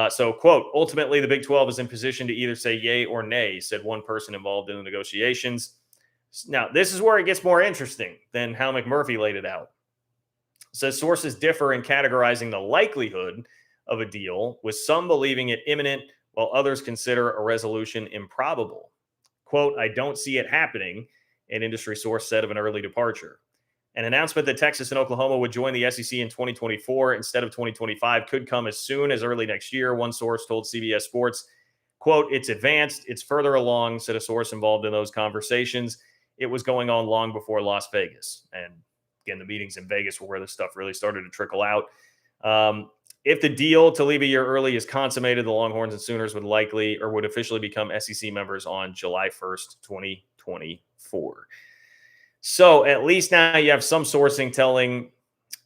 So, quote, ultimately, the Big 12 is in position to either say yay or nay, said one person involved in the negotiations. Now, this is where it gets more interesting than how McMurphy laid it out. It says sources differ in categorizing the likelihood of a deal, with some believing it imminent while others consider a resolution improbable. Quote, I don't see it happening, an industry source said of an early departure. An announcement that Texas and Oklahoma would join the SEC in 2024 instead of 2025 could come as soon as early next year, one source told CBS Sports. Quote, it's advanced, it's further along, said a source involved in those conversations. It was going on long before Las Vegas. And again, the meetings in Vegas were where this stuff really started to trickle out. If the deal to leave a year early is consummated, the Longhorns and Sooners would officially become SEC members on July 1st, 2024. So at least now you have some sourcing telling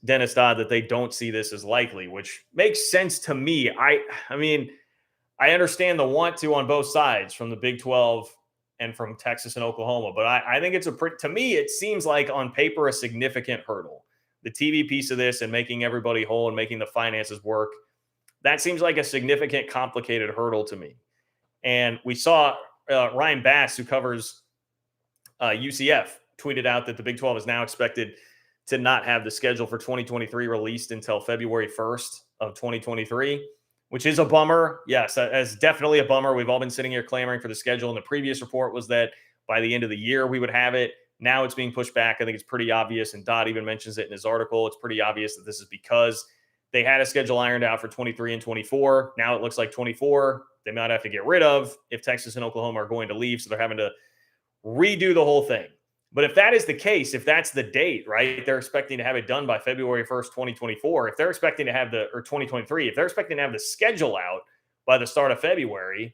Dennis Dodd that they don't see this as likely, which makes sense to me. I mean, I understand the want to on both sides from the Big 12 and from Texas and Oklahoma, but I think to me, it seems like on paper a significant hurdle. The TV piece of this and making everybody whole and making the finances work, that seems like a significant, complicated hurdle to me. And we saw Ryan Bass, who covers UCF, tweeted out that the Big 12 is now expected to not have the schedule for 2023 released until February 1st of 2023, which is a bummer. Yes, that's definitely a bummer. We've all been sitting here clamoring for the schedule. And the previous report was that by the end of the year, we would have it. Now it's being pushed back. I think it's pretty obvious. And Dodd even mentions it in his article. It's pretty obvious that this is because they had a schedule ironed out for 23 and 24. Now it looks like 24 they might have to get rid of if Texas and Oklahoma are going to leave. So they're having to redo the whole thing. But if that is the case, if that's the date, right, they're expecting to have it done by February 1st, 2024. If they're expecting to have 2023, if they're expecting to have the schedule out by the start of February,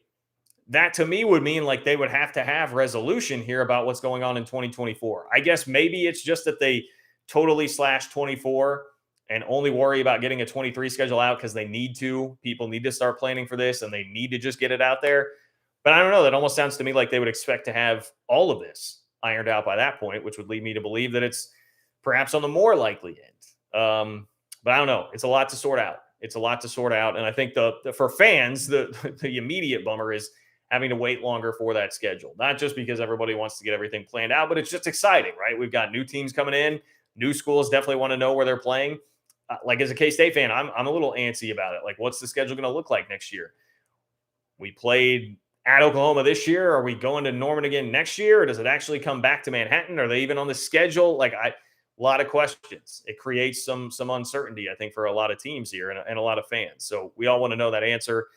that to me would mean like they would have to have resolution here about what's going on in 2024. I guess maybe it's just that they totally slash 24 and only worry about getting a 23 schedule out because they need to. People need to start planning for this and they need to just get it out there. But I don't know. That almost sounds to me like they would expect to have all of this ironed out by that point, which would lead me to believe that it's perhaps on the more likely end. But I don't know. It's a lot to sort out. And I think for fans, the immediate bummer is having to wait longer for that schedule. Not just because everybody wants to get everything planned out, but it's just exciting, right? We've got new teams coming in. New schools definitely want to know where they're playing. Like as a K-State fan, I'm a little antsy about it. Like, what's the schedule going to look like next year? We played at Oklahoma this year. Are we going to Norman again next year? Or does it actually come back to Manhattan? Are they even on the schedule? A lot of questions. It creates some uncertainty, I think, for a lot of teams here and a lot of fans. So we all want to know that answer.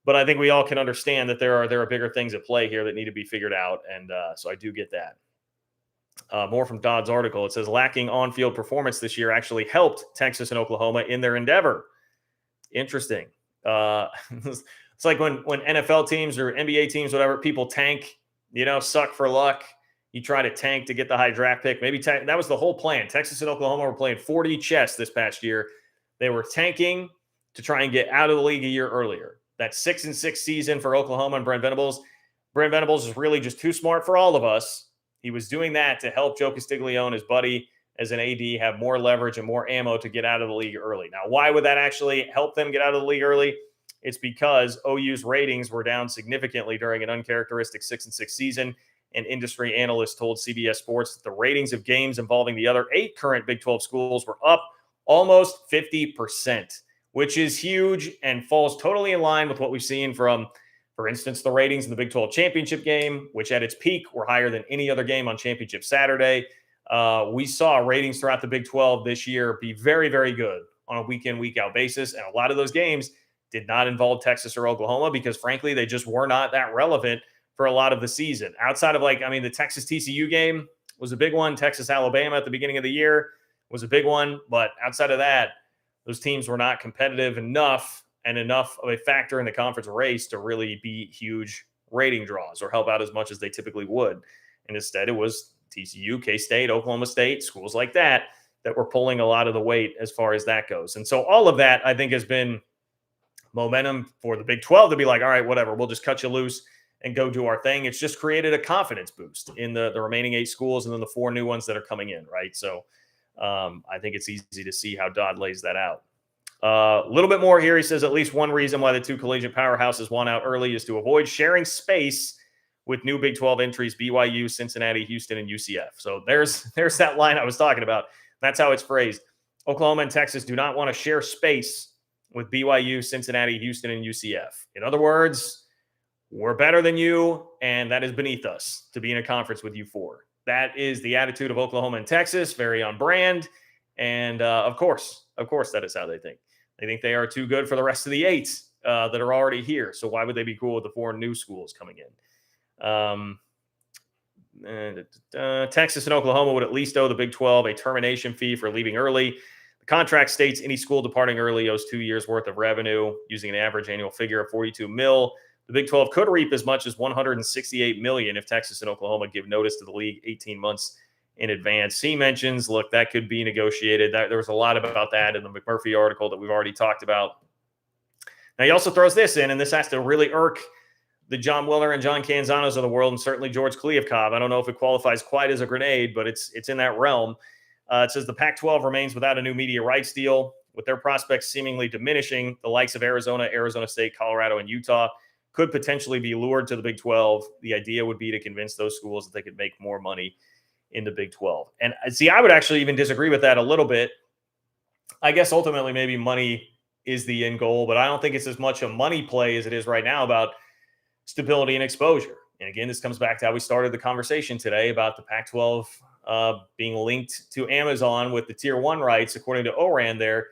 But I think we all can understand that there are bigger things at play here that need to be figured out. And so I do get that. More from Dodd's article. It says lacking on-field performance this year actually helped Texas and Oklahoma in their endeavor. Interesting. It's like when NFL teams or NBA teams, whatever, people tank, suck for luck. You try to tank to get the high draft pick. Maybe that was the whole plan. Texas and Oklahoma were playing 40 chess this past year. They were tanking to try and get out of the league a year earlier. That 6-6 season for Oklahoma and Brent Venables. Brent Venables is really just too smart for all of us. He was doing that to help Joe Castiglione, his buddy, as an AD, have more leverage and more ammo to get out of the league early. Now, why would that actually help them get out of the league early? It's because OU's ratings were down significantly during an uncharacteristic 6-6 season, and industry analysts told CBS Sports that the ratings of games involving the other 8 current Big 12 schools were up almost 50%, which is huge and falls totally in line with what we've seen from, for instance, the ratings in the Big 12 championship game, which at its peak were higher than any other game on championship Saturday. We saw ratings throughout the Big 12 this year be very, very good on a week in, week out basis. And a lot of those games did not involve Texas or Oklahoma because, frankly, they just were not that relevant for a lot of the season. Outside of, the Texas TCU game was a big one. Texas Alabama at the beginning of the year was a big one. But outside of that, those teams were not competitive enough and enough of a factor in the conference race to really be huge rating draws or help out as much as they typically would. And instead, it was TCU, K-State, Oklahoma State, schools like that were pulling a lot of the weight as far as that goes. And so all of that, I think, has been momentum for the Big 12 to be like, all right, whatever, we'll just cut you loose and go do our thing. It's just created a confidence boost in the remaining 8 schools and then the 4 new ones that are coming in, right? So I think it's easy to see how Dodd lays that out. A little bit more here. He says at least one reason why the 2 collegiate powerhouses won out early is to avoid sharing space with new Big 12 entries, BYU, Cincinnati, Houston, and UCF. So there's that line I was talking about. That's how it's phrased. Oklahoma and Texas do not want to share space with BYU, Cincinnati, Houston, and UCF. In other words, we're better than you, and that is beneath us to be in a conference with you 4. That is the attitude of Oklahoma and Texas, very on brand. And of course, that is how they think. They think they are too good for the rest of the 8 that are already here. So why would they be cool with the 4 new schools coming in? Texas and Oklahoma would at least owe the Big 12 a termination fee for leaving early. The contract states any school departing early owes 2 years worth of revenue using an average annual figure of $42 million. The Big 12 could reap as much as $168 million if Texas and Oklahoma give notice to the league 18 months in advance. He mentions, look, that could be negotiated. There was a lot about that in the McMurphy article that we've already talked about. Now, he also throws this in, and this has to really irk the John Wilner and John Canzanos of the world, and certainly George Kliavkoff. I don't know if it qualifies quite as a grenade, but it's in that realm. It says the Pac-12 remains without a new media rights deal, with their prospects seemingly diminishing. The likes of Arizona, Arizona State, Colorado, and Utah could potentially be lured to the Big 12. The idea would be to convince those schools that they could make more money in the Big 12. And see, I would actually even disagree with that a little bit. I guess ultimately maybe money is the end goal, but I don't think it's as much a money play as it is right now about stability and exposure. And again, this comes back to how we started the conversation today about the Pac-12 being linked to Amazon with the Tier 1 rights, according to ORAN there.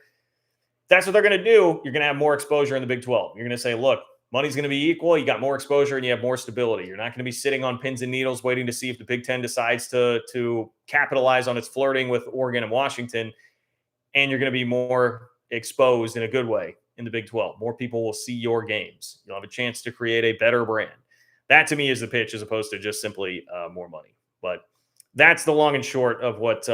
That's what they're going to do. You're going to have more exposure in the Big 12. You're going to say, look, money's going to be equal. You got more exposure and you have more stability. You're not going to be sitting on pins and needles waiting to see if the Big 10 decides to capitalize on its flirting with Oregon and Washington. And you're going to be more exposed in a good way in the Big 12. More people will see your games. You'll have a chance to create a better brand. That to me is the pitch as opposed to just simply more money. But that's the long and short of what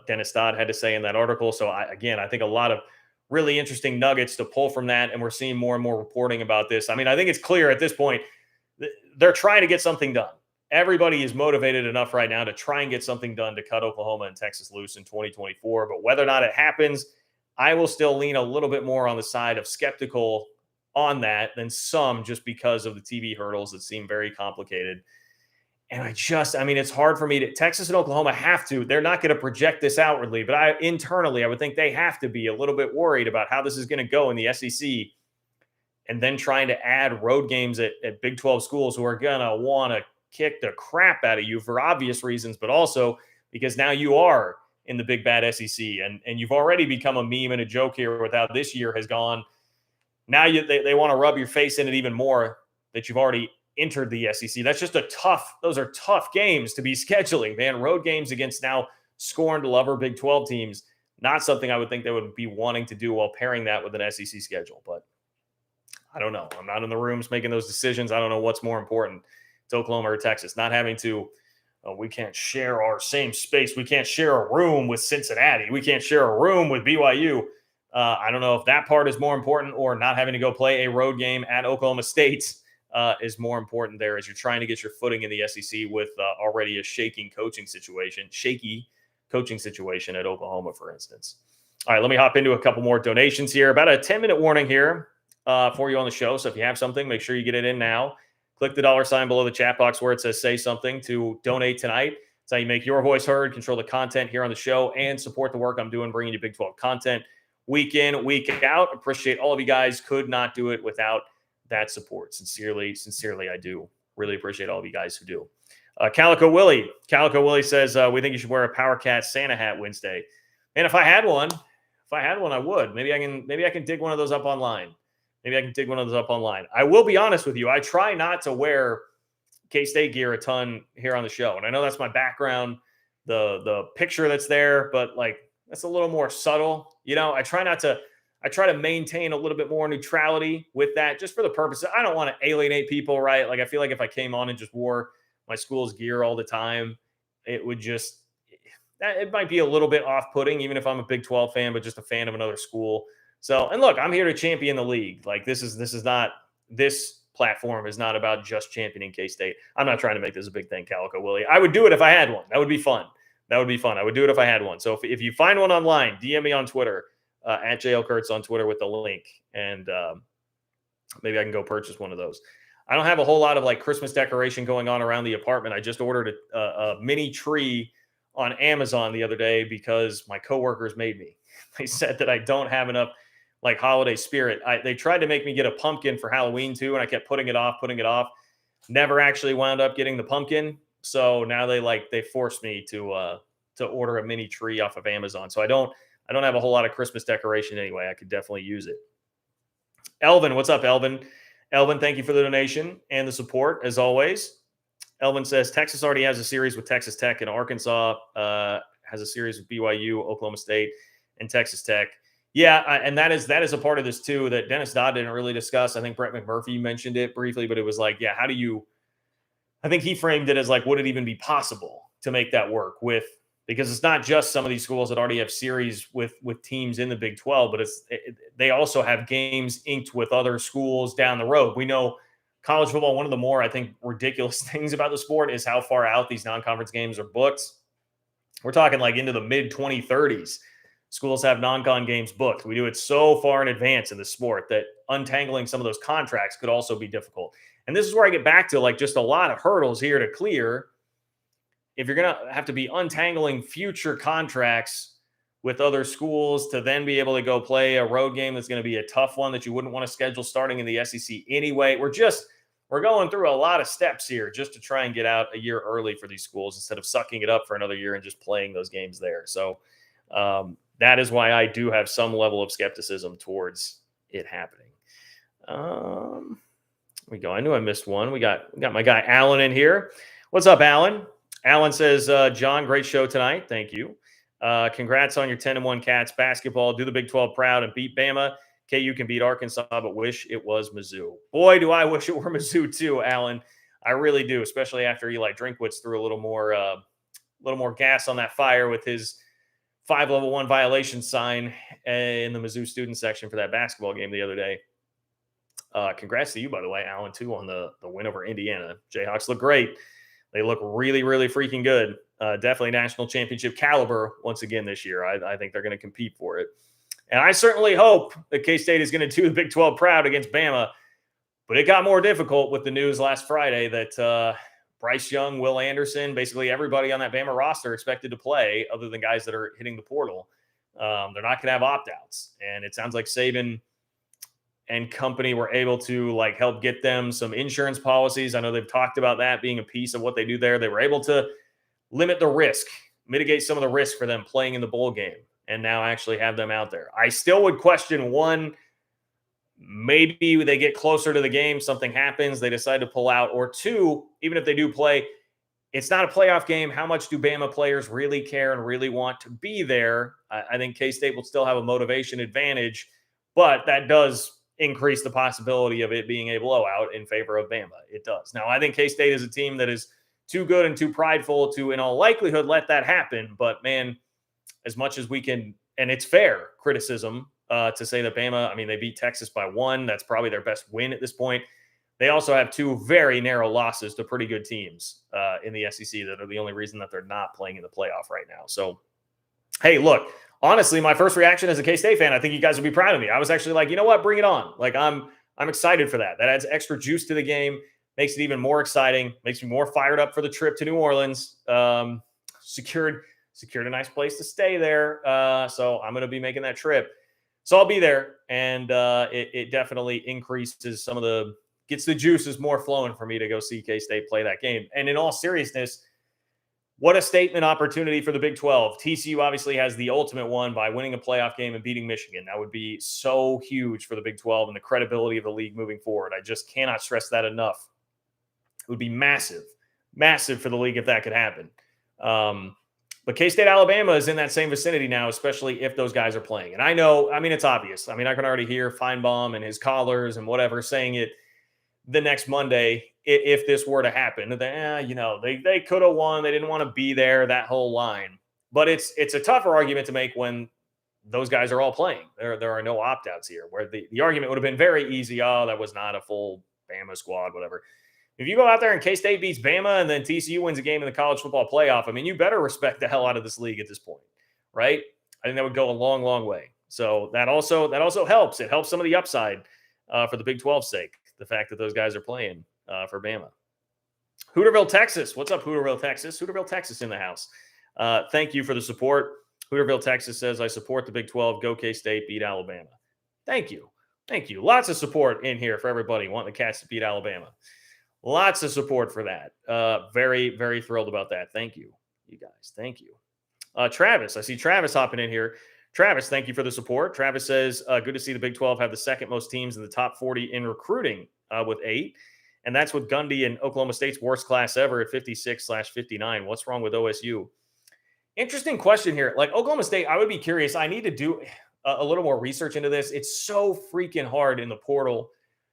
Dennis Dodd had to say in that article. So I think a lot of really interesting nuggets to pull from that. And we're seeing more and more reporting about this. I mean, I think it's clear at this point, they're trying to get something done. Everybody is motivated enough right now to try and get something done to cut Oklahoma and Texas loose in 2024. But whether or not it happens, I will still lean a little bit more on the side of skeptical on that than some, just because of the TV hurdles that seem very complicated. And it's hard for me to, Texas and Oklahoma have to, they're not going to project this outwardly, but internally, I would think they have to be a little bit worried about how this is going to go in the SEC, and then trying to add road games at Big 12 schools who are going to want to kick the crap out of you for obvious reasons, but also because now you are in the big bad SEC, and you've already become a meme and a joke here with how this year has gone. Now they want to rub your face in it even more that you've already entered the SEC. That's just those are tough games to be scheduling, man. Road games against now scorned lover Big 12 teams, not something I would think they would be wanting to do while pairing that with an SEC schedule. But I don't know. I'm not in the rooms making those decisions. I don't know what's more important to Oklahoma or Texas. Not having to, we can't share our same space. We can't share a room with Cincinnati. We can't share a room with BYU. I don't know if that part is more important, or not having to go play a road game at Oklahoma State is more important there as you're trying to get your footing in the SEC with already a shaky coaching situation at Oklahoma, for instance. All right, let me hop into a couple more donations here. About a 10-minute warning here for you on the show. So if you have something, make sure you get it in now. Click the $ below the chat box where it says say something to donate tonight. It's how you make your voice heard, control the content here on the show, and support the work I'm doing, bringing you Big 12 content week in, week out. Appreciate all of you guys. Could not do it without that support. Sincerely, I do. Really appreciate all of you guys who do. Calico Willie says we think you should wear a Power Cat Santa hat Wednesday. And if I had one, I would. Maybe I can dig one of those up online. I will be honest with you. I try not to wear K-State gear a ton here on the show, and I know that's my background, the picture that's there, but like that's a little more subtle. I try to maintain a little bit more neutrality with that, just for the purpose. I don't want to alienate people, right? Like I feel like if I came on and just wore my school's gear all the time, it might be a little bit off-putting, even if I'm a Big 12 fan, but just a fan of another school. So, and look, I'm here to champion the league. Like this platform is not about just championing K-State. I'm not trying to make this a big thing, Calico Willie. I would do it if I had one. That would be fun. I would do it if I had one. So if you find one online, DM me on Twitter, at JL Kurtz on Twitter with the link, and maybe I can go purchase one of those. I don't have a whole lot of like Christmas decoration going on around the apartment. I just ordered a mini tree on Amazon the other day because my coworkers made me. They said that I don't have enough like holiday spirit. They tried to make me get a pumpkin for Halloween too, and I kept putting it off. Never actually wound up getting the pumpkin. So now they forced me to order a mini tree off of Amazon. So I don't have a whole lot of Christmas decoration anyway. I could definitely use it. Elvin, what's up, Elvin? Elvin, thank you for the donation and the support, as always. Elvin says, Texas already has a series with Texas Tech, and Arkansas has a series with BYU, Oklahoma State, and Texas Tech. Yeah, and that is a part of this, too, that Dennis Dodd didn't really discuss. I think Brett McMurphy mentioned it briefly, but it was like, yeah, I think he framed it as like, would it even be possible to make that work because it's not just some of these schools that already have series with teams in the Big 12, but they also have games inked with other schools down the road. We know college football, one of the more, I think, ridiculous things about the sport is how far out these non-conference games are booked. We're talking like into the mid-2030s. Schools have non-con games booked. We do it so far in advance in the sport that untangling some of those contracts could also be difficult. And this is where I get back to like just a lot of hurdles here to clear. If you're going to have to be untangling future contracts with other schools to then be able to go play a road game that's going to be a tough one that you wouldn't want to schedule starting in the SEC anyway. We're going through a lot of steps here just to try and get out a year early for these schools instead of sucking it up for another year and just playing those games there. So that is why I do have some level of skepticism towards it happening. We go. I knew I missed one. We got my guy Alan in here. What's up, Alan? Alan says, John, great show tonight. Thank you. Congrats on your 10-1 Cats basketball. Do the Big 12 proud and beat Bama. KU can beat Arkansas, but wish it was Mizzou. Boy, do I wish it were Mizzou too, Alan. I really do, especially after Eli Drinkwitz threw a little more gas on that fire with his 5 level 1 violation sign in the Mizzou student section for that basketball game the other day. Congrats to you, by the way, Alan, too, on the win over Indiana. Jayhawks look great. They look really, really freaking good. Definitely national championship caliber once again this year. I think they're going to compete for it. And I certainly hope that K-State is going to do the Big 12 proud against Bama. But it got more difficult with the news last Friday that Bryce Young, Will Anderson, basically everybody on that Bama roster expected to play other than guys that are hitting the portal. They're not going to have opt-outs. And it sounds like Saban and company were able to like help get them some insurance policies. I know they've talked about that being a piece of what they do there. They were able to limit the risk, mitigate some of the risk for them playing in the bowl game, and now actually have them out there. I still would question, one, maybe they get closer to the game, something happens, they decide to pull out, or two, even if they do play, it's not a playoff game. How much do Bama players really care and really want to be there? I think K-State will still have a motivation advantage, but that does increase the possibility of it being a blowout in favor of Bama. It does. Now, I think K-State is a team that is too good and too prideful to, in all likelihood, let that happen. But, man, as much as we can, and it's fair criticism to say that Bama, I mean, they beat Texas by 1. That's probably their best win at this point. They also have 2 very narrow losses to pretty good teams in the SEC that are the only reason that they're not playing in the playoff right now. So, hey, look, honestly, my first reaction as a K-State fan, I think you guys would be proud of me. I was actually like, you know what, bring it on. Like, I'm excited for that. That adds extra juice to the game, makes it even more exciting, makes me more fired up for the trip to New Orleans. Secured a nice place to stay there. So I'm going to be making that trip. So I'll be there, and it definitely increases some of the gets the juices more flowing for me to go see K-State play that game. And in all seriousness, what a statement opportunity for the Big 12. TCU obviously has the ultimate one by winning a playoff game and beating Michigan. That would be so huge for the Big 12 and the credibility of the league moving forward. I just cannot stress that enough. It would be massive, massive for the league if that could happen. But K-State Alabama is in that same vicinity now, especially if those guys are playing. And I know, I mean, it's obvious. I mean, I can already hear Feinbaum and his callers and whatever saying it the next Monday if this were to happen. They could have won. They didn't want to be there, that whole line. But it's a tougher argument to make when those guys are all playing. There are no opt-outs here, where the argument would have been very easy. Oh, that was not a full Bama squad, whatever. If you go out there and K-State beats Bama and then TCU wins a game in the college football playoff, I mean, you better respect the hell out of this league at this point, right? I think that would go a long, long way. So that also helps. It helps some of the upside for the Big 12's sake, the fact that those guys are playing for Bama. Hooterville, Texas. What's up, Hooterville, Texas? Hooterville, Texas in the house. Thank you for the support. Hooterville, Texas says, I support the Big 12. Go K-State, beat Alabama. Thank you. Thank you. Lots of support in here for everybody wanting the Cats to beat Alabama. Lots of support for that. Very, very thrilled about that. Thank you, you guys. Thank you. Travis, I see Travis hopping in here. Travis, thank you for the support. Travis says, good to see the Big 12 have the second most teams in the top 40 in recruiting with 8. And that's with Gundy and Oklahoma State's worst class ever at 56/59. What's wrong with OSU? Interesting question here. Like Oklahoma State, I would be curious. I need to do a little more research into this. It's so freaking hard in the portal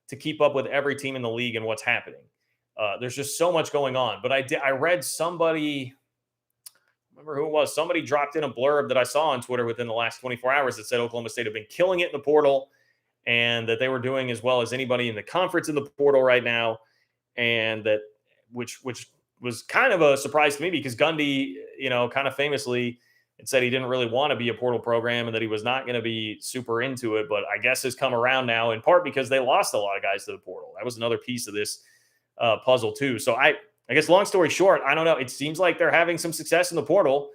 to keep up with every team in the league and what's happening. There's just so much going on. But I read somebody, remember who it was, somebody dropped in a blurb that I saw on Twitter within the last 24 hours that said Oklahoma State have been killing it in the portal and that they were doing as well as anybody in the conference in the portal right now. And that, which was kind of a surprise to me because Gundy, kind of famously had said he didn't really want to be a portal program and that he was not going to be super into it, but I guess has come around now in part because they lost a lot of guys to the portal. That was another piece of this puzzle too. So I guess long story short, I don't know. It seems like they're having some success in the portal.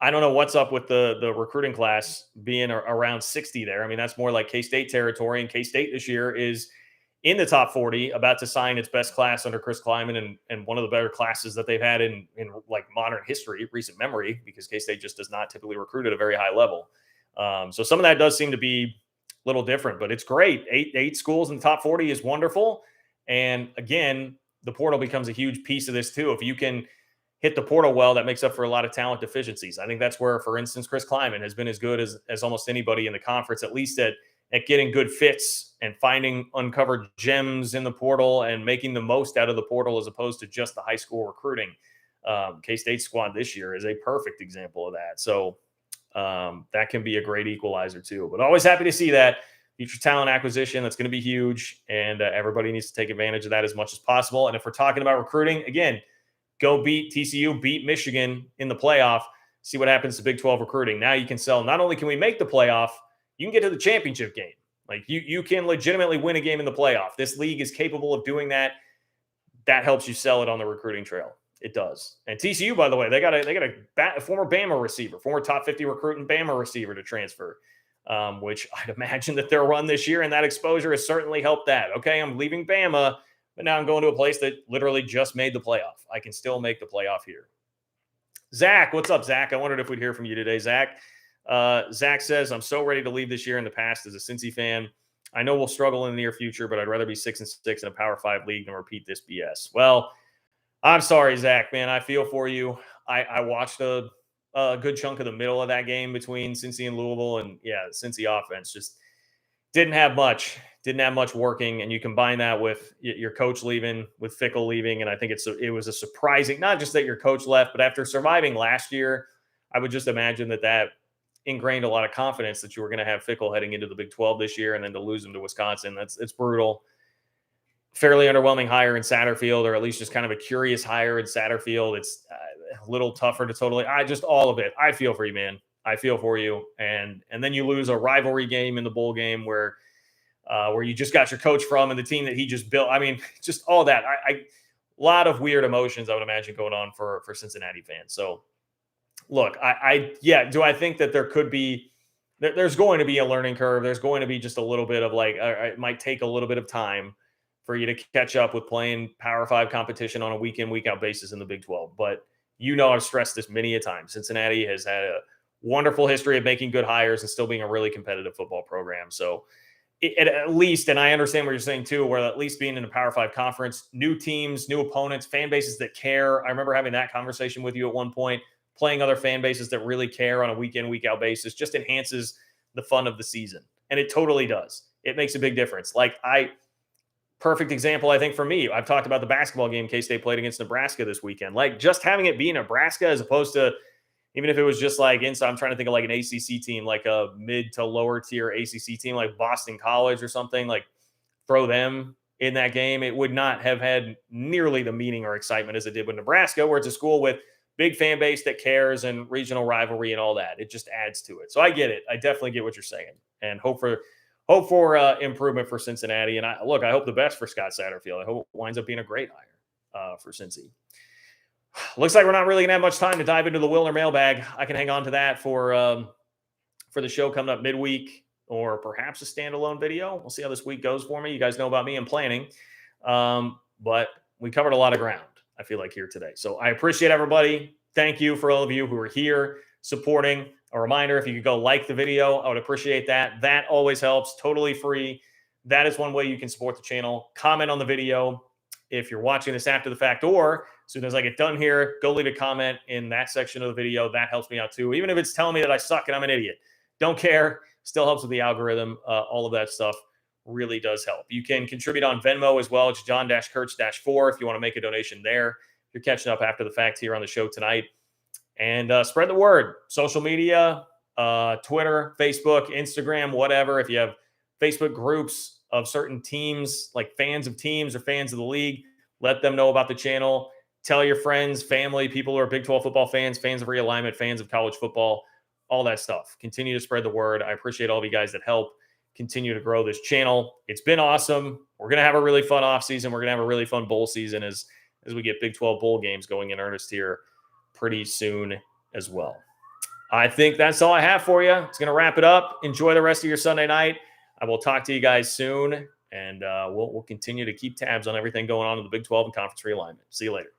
I don't know what's up with the recruiting class being around 60 there. I mean, that's more like K-State territory, and K-State this year is in the top 40, about to sign its best class under Chris Kleiman and one of the better classes that they've had in like modern history, recent memory, because K-State just does not typically recruit at a very high level. So some of that does seem to be a little different, but it's great. Eight schools in the top 40 is wonderful. And again, the portal becomes a huge piece of this too. If you can hit the portal well, that makes up for a lot of talent deficiencies. I think that's where, for instance, Chris Kleiman has been as good as almost anybody in the conference, at least at getting good fits and finding uncovered gems in the portal and making the most out of the portal as opposed to just the high school recruiting. K-State squad this year is a perfect example of that. So that can be a great equalizer too. But always happy to see that future talent acquisition. That's going to be huge, and everybody needs to take advantage of that as much as possible. And if we're talking about recruiting, again, go beat TCU, beat Michigan in the playoff, see what happens to Big 12 recruiting. Now you can sell, not only can we make the playoff, you can get to the championship game. Like you can legitimately win a game in the playoff. This league is capable of doing that. That helps you sell it on the recruiting trail. It does. And TCU, by the way, they got a former Bama receiver, former top 50 recruiting Bama receiver to transfer, which I'd imagine that their run this year and that exposure has certainly helped that. Okay, I'm leaving Bama, but now I'm going to a place that literally just made the playoff. I can still make the playoff here. Zach, what's up, Zach? I wondered if we'd hear from you today, Zach. Zach says, I'm so ready to leave this year in the past as a Cincy fan. I know we'll struggle in the near future, but I'd rather be 6-6 in a Power 5 league than repeat this BS. Well, I'm sorry, Zach, man. I feel for you. I watched a good chunk of the middle of that game between Cincy and Louisville, and yeah, the Cincy offense just didn't have much working. And you combine that with your coach leaving, with Fickell leaving, and I think it was a surprising, not just that your coach left, but after surviving last year, I would just imagine that ingrained a lot of confidence that you were going to have Fickell heading into the Big 12 this year, and then to lose him to Wisconsin, it's brutal. Fairly underwhelming hire in Satterfield, or at least just kind of a curious hire in Satterfield. It's a little tougher to just all of it. I feel for you, man. I feel for you. And then you lose a rivalry game in the bowl game where you just got your coach from and the team that he just built. I mean, just all that. A lot of weird emotions, I would imagine, going on for Cincinnati fans. So look, do I think that there could be there's going to be a learning curve. There's going to be just a little bit of like, it might take a little bit of time for you to catch up with playing Power Five competition on a week in, week out basis in the Big 12. But I've stressed this many a time. Cincinnati has had a wonderful history of making good hires and still being a really competitive football program. So at least, and I understand what you're saying too, where at least being in a Power Five conference, new teams, new opponents, fan bases that care. I remember having that conversation with you at one point. Playing other fan bases that really care on a week in, week out basis just enhances the fun of the season. And it totally does. It makes a big difference. Perfect example, I think, for me, I've talked about the basketball game K-State played against Nebraska this weekend. Like, just having it be Nebraska as opposed to, even if it was just like inside, I'm trying to think of like an ACC team, like a mid to lower tier ACC team, like Boston College or something, like throw them in that game. It would not have had nearly the meaning or excitement as it did with Nebraska, where it's a school with big fan base that cares and regional rivalry and all that. It just adds to it. So I get it. I definitely get what you're saying, and hope for improvement for Cincinnati. And I hope the best for Scott Satterfield. I hope it winds up being a great hire for Cincy. Looks like we're not really going to have much time to dive into the Wilner mailbag. I can hang on to that for the show coming up midweek, or perhaps a standalone video. We'll see how this week goes for me. You guys know about me and planning. But we covered a lot of ground, I feel like, here today. So I appreciate everybody. Thank you for all of you who are here supporting. A reminder, if you could go like the video, I would appreciate that. That always helps. Totally free. That is one way you can support the channel. Comment on the video if you're watching this after the fact, or as soon as I get done here, go leave a comment in that section of the video. That helps me out too. Even if it's telling me that I suck and I'm an idiot. Don't care. Still helps with the algorithm. All of that stuff really does help. You can contribute on Venmo as well. It's John-Kurtz-4 if you want to make a donation there. If you're catching up after the fact here on the show tonight. And spread the word. Social media, Twitter, Facebook, Instagram, whatever. If you have Facebook groups of certain teams, like fans of teams or fans of the league, let them know about the channel. Tell your friends, family, people who are Big 12 football fans, fans of realignment, fans of college football, all that stuff. Continue to spread the word. I appreciate all of you guys that help continue to grow this channel. It's been awesome. We're going to have a really fun offseason. We're going to have a really fun bowl season as we get Big 12 bowl games going in earnest here pretty soon as well. I think that's all I have for you. It's going to wrap it up. Enjoy the rest of your Sunday night. I will talk to you guys soon, and we'll continue to keep tabs on everything going on in the Big 12 and conference realignment. See you later.